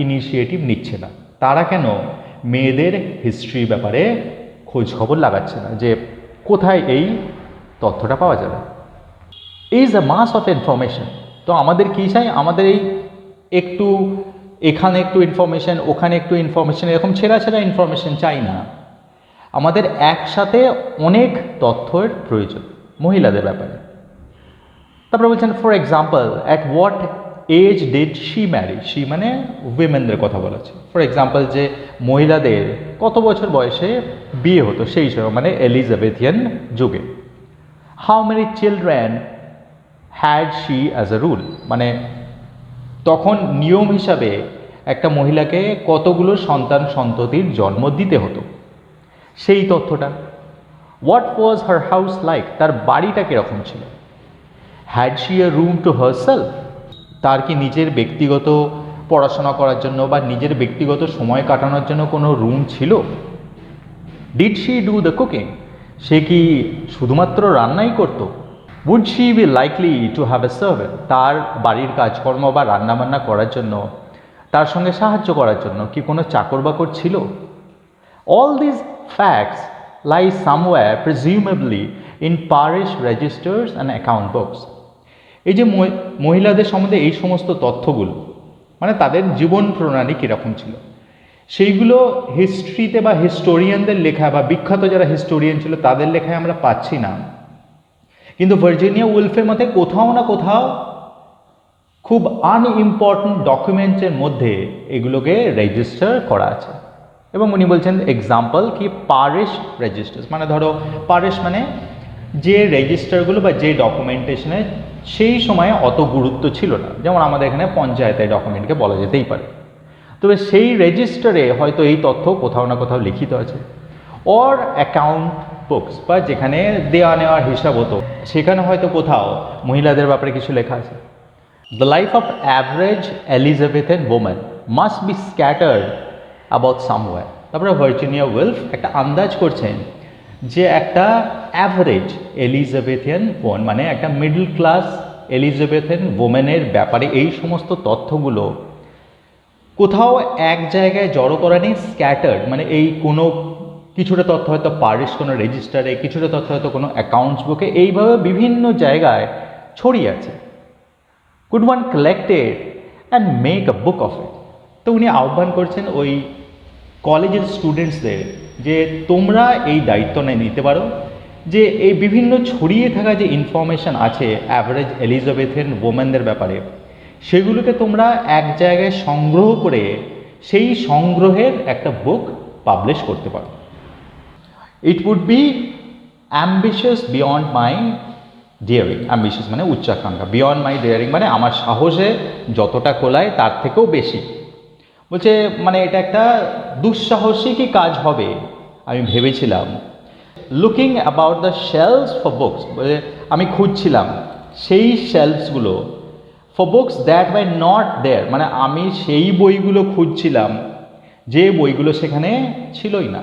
ইনিশিয়েটিভ নিচ্ছে না, তারা কেন মেয়েদের হিস্ট্রি ব্যাপারে খোঁজ খবর লাগাচ্ছে না যে কোথায় এই তথ্যটা পাওয়া যাবে। Is a mass of information. তো আমাদের কী চাই, আমাদের এই একটু এখানে একটু ইনফরমেশন ওখানে একটু ইনফরমেশন এরকম ছেঁড়া ছেঁড়া ইনফরমেশন চাই না, আমাদের একসাথে অনেক তথ্যের প্রয়োজন মহিলাদের ব্যাপারে। তারপরে বলছেন for example at what age did she marry, she মানে উইমেনদের কথা বলেছে। ফর এক্সাম্পল যে মহিলাদের কত বছর বয়সে বিয়ে হতো সেই সময় মানে এলিজাবেথিয়ান যুগে। How many children had she as a rule, মানে তখন নিয়ম হিসাবে একটা মহিলাকে কতগুলো সন্তান সন্ততির জন্ম দিতে হতো সেই তথ্যটা। What was her house like, তার বাড়িটা কীরকম ছিল। Had she a room to herself, তার কি নিজের ব্যক্তিগত পড়াশোনা করার জন্য বা নিজের ব্যক্তিগত সময় কাটানোর জন্য কোনো রুম ছিল। Did she do the cooking, সে কি শুধুমাত্র রান্নাই করতো? Would she be likely to have a servant, তার বাড়ির কাজকর্ম বা রান্নাবান্না করার জন্য, তার সঙ্গে সাহায্য করার জন্য কি কোনো চাকর বাকর ছিল? All these facts lie somewhere, presumably, in parish registers and account books. এই যে মহিলাদের সম্বন্ধে এই সমস্ত তথ্যগুলো, মানে তাদের জীবন প্রণালী কীরকম ছিল, সেইগুলো হিস্ট্রিতে বা হিস্টোরিয়ানদের লেখা বা বিখ্যাত যারা হিস্টোরিয়ান ছিল তাদের লেখায় আমরা পাচ্ছি না। কিন্তু ভার্জিনিয়া উলফের মতে কোথাও না কোথাও খুব আনইম্পর্ট্যান্ট ডকুমেন্টসের মধ্যে এগুলোকে রেজিস্টার করা আছে। এবং উনি বলছেন এক্সাম্পল কি পারিশ রেজিস্টার্স, মানে ধরো পারিশ মানে যে রেজিস্টারগুলো বা যে ডকুমেন্টেশনে সেই সময়ে অত গুরুত্ব ছিল না, যেমন আমাদের এখানে পঞ্চায়েতের ডকুমেন্টকে বলা যেতেই পারে, তবে সেই রেজিস্টারে হয়তো এই তথ্য কোথাও না কোথাও লিখিত আছে। অর অ্যাকাউন্ট বুকস, বা যেখানে দেওয়া নেওয়ার হিসাব হতো সেখানে হয়তো কোথাও মহিলাদের ব্যাপারে কিছু লেখা আছে। The life of average Elizabethan woman must be scattered about somewhere. তারপরে ভার্জিনিয়া উলফ একটা আন্দাজ করছেন যে একটা অ্যাভারেজ এলিজাবেথিয়ান ওম্যান, মানে একটা মিডল ক্লাস এলিজাবেথিয়ান ওম্যানের ব্যাপারে এই সমস্ত তথ্যগুলো কোথাও এক জায়গায় জড়ো করা নেই, স্ক্যাটার্ড, মানে এই কোনো কিছুটা তথ্য হয়তো পারিশ কোনো রেজিস্টারে, কিছুটা তথ্য হয়তো কোনো অ্যাকাউন্টস বুকে, এইভাবে বিভিন্ন জায়গায় ছড়িয়ে আছে। Could one collected and make a book of it. তো উনি আহ্বান করছেন ওই কলেজের স্টুডেন্টসদের যে তোমরা এই দায়িত্ব নিতে পারো যে এই বিভিন্ন ছড়িয়ে থাকা যে ইনফরমেশান আছে অ্যাভারেজ এলিজাবেথিয়ান ওম্যানদের ব্যাপারে, সেগুলোকে তোমরা এক জায়গায় সংগ্রহ করে সেই সংগ্রহের একটা বুক পাবলিশ করতে পারো। It would be ambitious beyond my daring, ambitious মানে উচ্চাকাঙ্ক্ষা, বিয়ন্ড মাই ডিয়ারিং মানে আমার সাহসে যতটা কোলায় তার থেকেও বেশি। বলছে মানে এটা একটা দুঃসাহসিকই কাজ হবে আমি ভেবেছিলাম। Looking about the shelves for books, বলে আমি খুঁজছিলাম সেই শেলফসগুলো, for books that were not there, মানে আমি সেই বইগুলো খুঁজছিলাম যে বইগুলো সেখানে ছিলই না।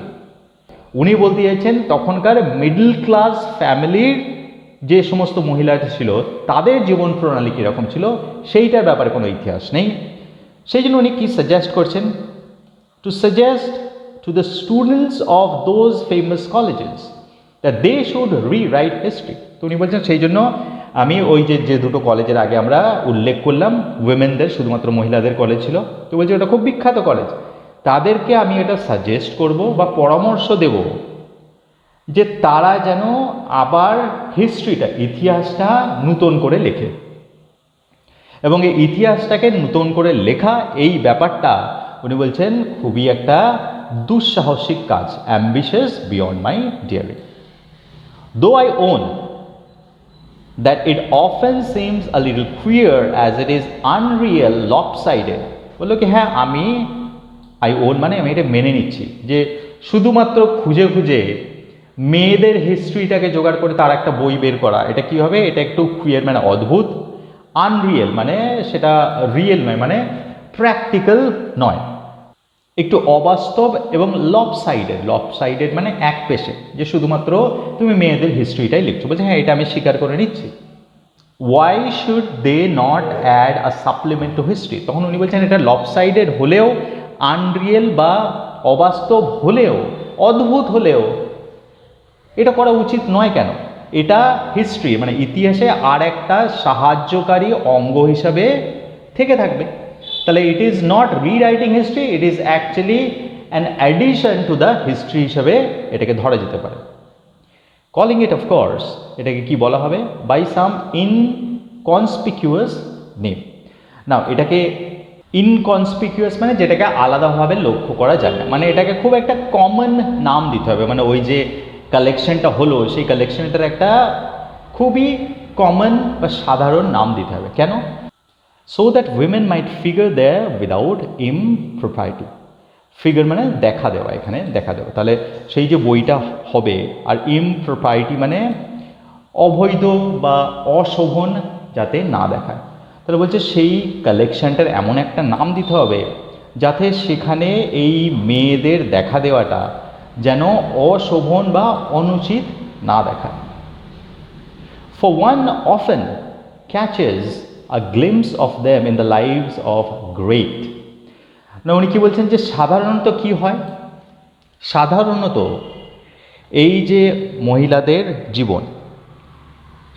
উনি বলতে চাইছেন তখনকার মিডল ক্লাস ফ্যামিলির যে সমস্ত মহিলারা ছিল তাদের জীবন প্রণালী কীরকম ছিল সেইটার ব্যাপারে কোনো ইতিহাস নেই। সেই জন্য উনি কী সাজেস্ট করছেন? To suggest to the students of those famous colleges that they should rewrite history. তো উনি বলছেন সেই জন্য আমি ওই যে দুটো কলেজের আগে আমরা উল্লেখ করলাম, উইমেনদের শুধুমাত্র মহিলাদের কলেজ ছিল, তো বলছে ওটা খুব বিখ্যাত কলেজ, তাদেরকে আমি এটা সাজেস্ট করব বা পরামর্শ দেব যে তারা যেন আবার হিস্ট্রিটা, ইতিহাসটা নূতন করে লেখে। এবং এই ইতিহাসটাকে নূতন করে লেখা এই ব্যাপারটা উনি বলছেন খুবই একটা দুঃসাহসিক কাজ, ambitious beyond my daring. Though I own that it often seems a little queer as it is unreal, lopsided. বললো কি হ্যাঁ আমি ওন মানে আমি এটা মেনে নিচ্ছি যে শুধুমাত্র খুঁজে খুঁজে মেয়েদের হিস্ট্রিটাকে জোগাড় করে তার একটা বই বের করা, এটা কী হবে, এটা একটু কুইয়ার মানে অদ্ভুত, আনরিয়েল মানে সেটা রিয়েল নয়, মানে প্র্যাকটিক্যাল নয়, একটু অবাস্তব, এবং লপসাইডেড মানে এক পেশে, যে শুধুমাত্র তুমি মেয়েদের হিস্ট্রিটাই লিখছো। বলছে হ্যাঁ এটা আমি স্বীকার করে নিচ্ছি। Why should they not add a supplement to history? তখন উনি বলছেন এটা লপসাইডেড হলেও, আনরিয়েল বা অবাস্তব হলেও, অদ্ভুত হলেও এটা করা উচিত নয় কেন? এটা হিস্ট্রি মানে ইতিহাসে আর একটা সাহায্যকারী অঙ্গ হিসাবে থেকে থাকবে। তাহলে it is not rewriting history, it is actually an addition to the history হিসাবে এটাকে ধরা যেতে পারে। কলিং ইট অফকোর্স, এটাকে কি বলা হবে? By some ইনকনসপিকিউয়াস name. নাও এটাকে ইনকনসপিকিউয়াস মানে যেটাকে আলাদাভাবে লক্ষ্য করা যায় না, মানে এটাকে খুব একটা কমন নাম দিতে হবে, মানে ওই যে কালেকশনটা হলো সেই কালেকশনটার একটা খুবই কমন বা সাধারণ নাম দিতে হবে। কেন? So that women might figure there without impropriety. Figure মানে দেখা দেওয়া, এখানে দেখা দেওয়া, তাহলে সেই যে বইটা হবে, আর ইমপ্রপারিটি মানে অবৈধ বা অশোভন যাতে না দেখায়। তাহলে বলছে সেই কালেকশনটার এমন একটা নাম দিতে হবে যাতে সেখানে এই মেয়েদের দেখা দেওয়াটা যেন অশোভন বা অনুচিত না দেখায়। For one often catches a glimpse of them in the lives of great. না উনি কি বলছেন যে সাধারণত কি হয়, সাধারণত এই যে মহিলাদের জীবন,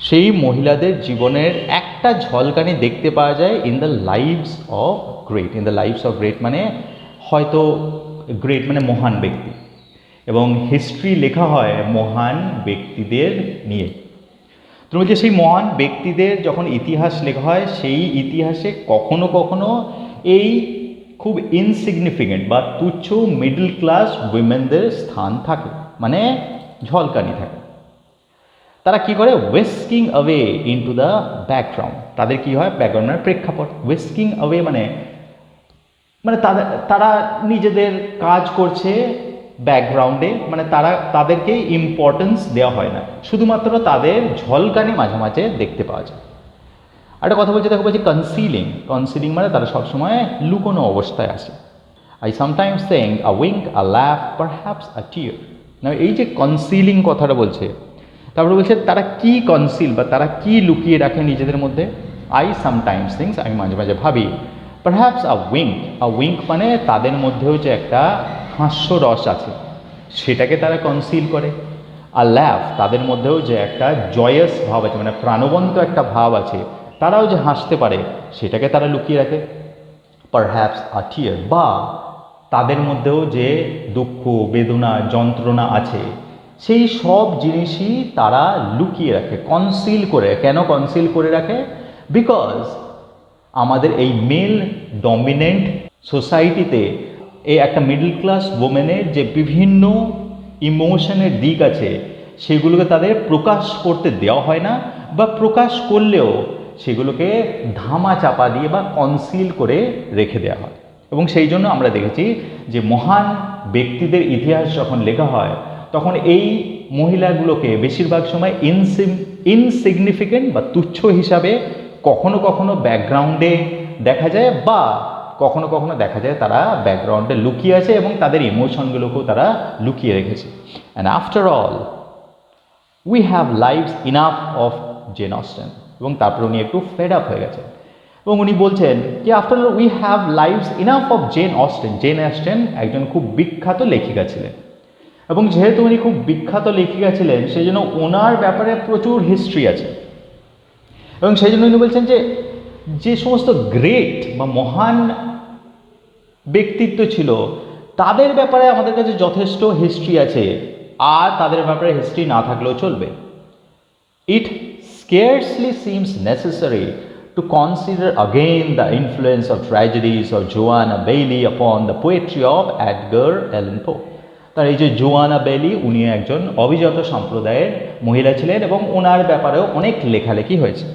সেই মহিলাদের জীবনের একটা ঝলকানি দেখতে পাওয়া যায় in the lives of great. In the lives of great মানে হয়তো গ্রেট মানে মহান ব্যক্তি, এবং হিস্ট্রি লেখা হয় মহান ব্যক্তিদের নিয়ে। তুমি বলছে সেই মহান ব্যক্তিদের যখন ইতিহাস লেখা হয়, সেই ইতিহাসে কখনো কখনো এই খুব ইনসিগনিফিকেন্ট বা তুচ্ছ মিডল ক্লাস উইমেনদের স্থান থাকে, মানে ঝলকানি থাকে। তারা কি করে, ওয়েস্কিং অ্যাওয়ে ইনটু দ্য ব্যাকগ্রাউন্ড। তাদের কি হয়, ব্যাকগ্রাউন্ড মানে প্রেক্ষাপট, ওয়েস্কিং অ্যাওয়ে মানে মানে তারা নিজেদের কাজ করছে ব্যাকগ্রাউন্ডে, মানে তাদেরকে ইম্পর্টেন্স দেওয়া হয় না, শুধুমাত্র তাদের ঝলকানি মাঝে মাঝে দেখতে পাওয়া যায়। একটা কথা বলছে, দেখো বলছি কনসিলিং। কনসিলিং মানে তারা সবসময় লুকোনো অবস্থায় আসে। I sometimes saying a wink, a laugh, perhaps a tear. না এই যে কনসিলিং কথাটা বলছে, তারপরে বলছে তারা কি কনসিল বা তারা কি লুকিয়ে রাখে নিজেদের মধ্যে। আই সামটাইমস থিংস, আমি মাঝে মাঝে ভাবি। পারহ্যাপস আ উইঙ্ক, আ উইঙ্ক মানে তাদের মধ্যেও যে একটা হাস্যরস আছে সেটাকে তারা কনসিল করে। আর ল্যাফ, তাদের মধ্যেও যে একটা জয়াস ভাব আছে, মানে প্রাণবন্ত একটা ভাব আছে, তারাও যে হাসতে পারে সেটাকে তারা লুকিয়ে রাখে। পারহ্যাপস আ টিয়ার, বা তাদের মধ্যেও যে দুঃখ, বেদনা, যন্ত্রণা আছে সেই সব জিনিসই তারা লুকিয়ে রাখে, কনসিল করে। কেন কনসিল করে রাখে? বিকজ আমাদের এই মেল ডমিনেন্ট সোসাইটিতে এই একটা মিডল ক্লাস ওমেনের যে বিভিন্ন ইমোশনের দিক আছে সেগুলোকে তাদের প্রকাশ করতে দেওয়া হয় না, বা প্রকাশ করলেও সেগুলোকে ধামা চাপা দিয়ে বা কনসিল করে রেখে দেওয়া হয়। এবং সেই জন্য আমরা দেখেছি যে মহান ব্যক্তিদের ইতিহাস যখন লেখা হয় তখন এই মহিলাগুলোকে বেশিরভাগ সময় ইনসিগনিফিকেন্ট বা তুচ্ছ হিসাবে কখনো কখনো ব্যাকগ্রাউন্ডে দেখা যায়, বা কখনো কখনো দেখা যায় তারা ব্যাকগ্রাউন্ডে লুকিয়ে আছে এবং তাদের ইমোশনগুলোকেও তারা লুকিয়ে রেখেছে। And after all we have lives enough of Jane Austen. এবং তারপরে উনি একটু ফেড আপ হয়ে গেছেন এবং উনি বলছেন যে after all we have lives enough of Jane Austen. Jane Austen একজন খুব বিখ্যাত লেখিকা ছিলেন, এবং যেহেতু উনি খুব বিখ্যাত লেখিকা ছিলেন সেই জন্য ওনার ব্যাপারে প্রচুর হিস্ট্রি আছে। এবং সেই জন্য উনি বলছেন যে যে সমস্ত গ্রেট বা মহান ব্যক্তিত্ব ছিল তাদের ব্যাপারে আমাদের কাছে যথেষ্ট হিস্ট্রি আছে, আর তাদের ব্যাপারে হিস্ট্রি না থাকলেও চলবে। ইট scarcely seems necessary to consider again the influence of tragedies of Joanna Baillie upon the poetry of Edgar Allan Poe. তার এই যে জোয়ানা বেলি, উনি একজন অভিজাত সম্প্রদায়ের মহিলা ছিলেন এবং ওনার ব্যাপারেও অনেক লেখালেখি হয়েছে।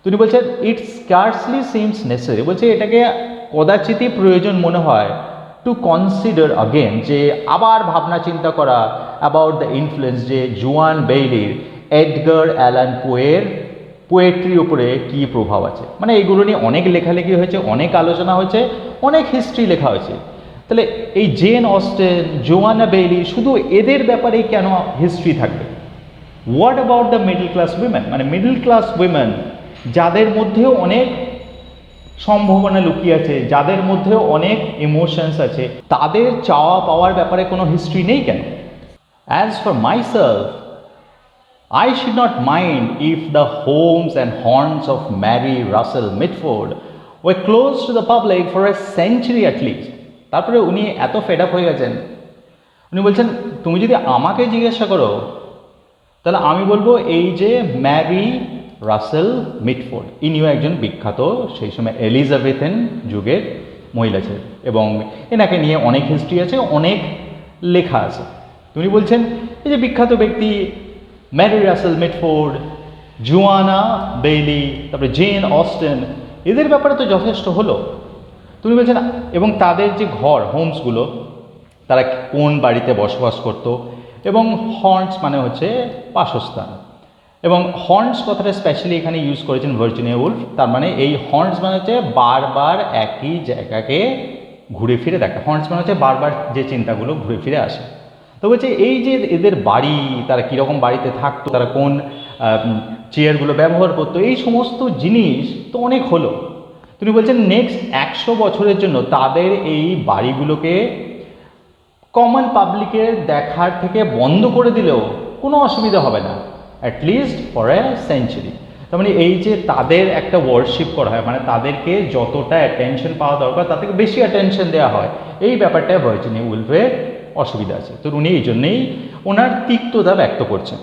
তিনি বলছেন ইট স্কার্সলি সিমস নেসেসারি, বলছে এটাকে কদাচিতই প্রয়োজন মনে হয় টু কনসিডার আগেন, যে আবার ভাবনা চিন্তা করা অ্যাবাউট দ্য ইনফ্লুয়েন্স, যে জোয়ান বেইলির এডগার অ্যালান পোয়ের পোয়েট্রির উপরে কী প্রভাব আছে। মানে এইগুলো নিয়ে অনেক লেখালেখি হয়েছে, অনেক আলোচনা হয়েছে, অনেক হিস্ট্রি লেখা হয়েছে। তাহলে এই জেন অস্টেন, জোয়ানা বেইলি, শুধু এদের ব্যাপারেই কেন হিস্ট্রি থাকবে? What about the middle class women? মানে মিডল ক্লাস উইমেন যাদের মধ্যেও অনেক সম্ভাবনা লুকিয়ে আছে, যাদের মধ্যেও অনেক ইমোশনস আছে, তাদের চাওয়া পাওয়ার ব্যাপারে কোনো হিস্ট্রি নেই কেন? As for myself, I should not mind if the homes and haunts of Mary Russell Mitford were closed to the public for a century at least. তারপরে উনি এত ফেড আপ হয়ে গেছেন, উনি বলছেন তুমি যদি আমাকে জিজ্ঞাসা করো তাহলে আমি বলবো এই যে ম্যারি রাসেল মিটফোর্ড, ইনিও একজন বিখ্যাত সেই সময় এলিজাবেথেন যুগের মহিলা ছিলেন এবং এনাকে নিয়ে অনেক হিস্ট্রি আছে, অনেক লেখা আছে। উনি বলছেন এই যে বিখ্যাত ব্যক্তি ম্যারি রাসেল মিটফোর্ড, জোয়ানা বেইলি, তারপরে জেন অস্টেন, এদের ব্যাপারে তো যথেষ্ট হলো। তুমি বলছেন এবং তাদের যে ঘর, হোমসগুলো, তারা কোন বাড়িতে বসবাস করত, এবং হর্নস মানে হচ্ছে বাসস্থান, এবং হর্নস কথাটা স্পেশালি এখানে ইউজ করেছেন ভার্জিনিয়া উলফ। তার মানে এই হর্নস মানে হচ্ছে বারবার একই জায়গাকে ঘুরে ফিরে দেখা। হর্নস মানে হচ্ছে বারবার যে চিন্তাগুলো ঘুরে ফিরে আসে। তো বলছে এই যে এদের বাড়ি, তারা কীরকম বাড়িতে থাকতো, তারা কোন চেয়ারগুলো ব্যবহার করতো, এই সমস্ত জিনিস তো অনেক হলো। তিনি বলছেন নেক্সট 100 বছরের জন্য তাদের এই বাড়িগুলোকে কমন পাবলিকের দেখার থেকে বন্ধ করে দিলেও কোনো অসুবিধা হবে না, অ্যাটলিস্ট ফর এ সেঞ্চুরি। তার মানে এই যে তাদের একটা ওয়ার্শিপ করা হয়, মানে তাদেরকে যতটা অ্যাটেনশন পাওয়া দরকার তার থেকে বেশি অ্যাটেনশন দেওয়া হয়, এই ব্যাপারটায় ভার্জিনিয়া উলফের অসুবিধা আছে। তো উনি এই জন্যেই ওনার তিক্ততা ব্যক্ত করছেন।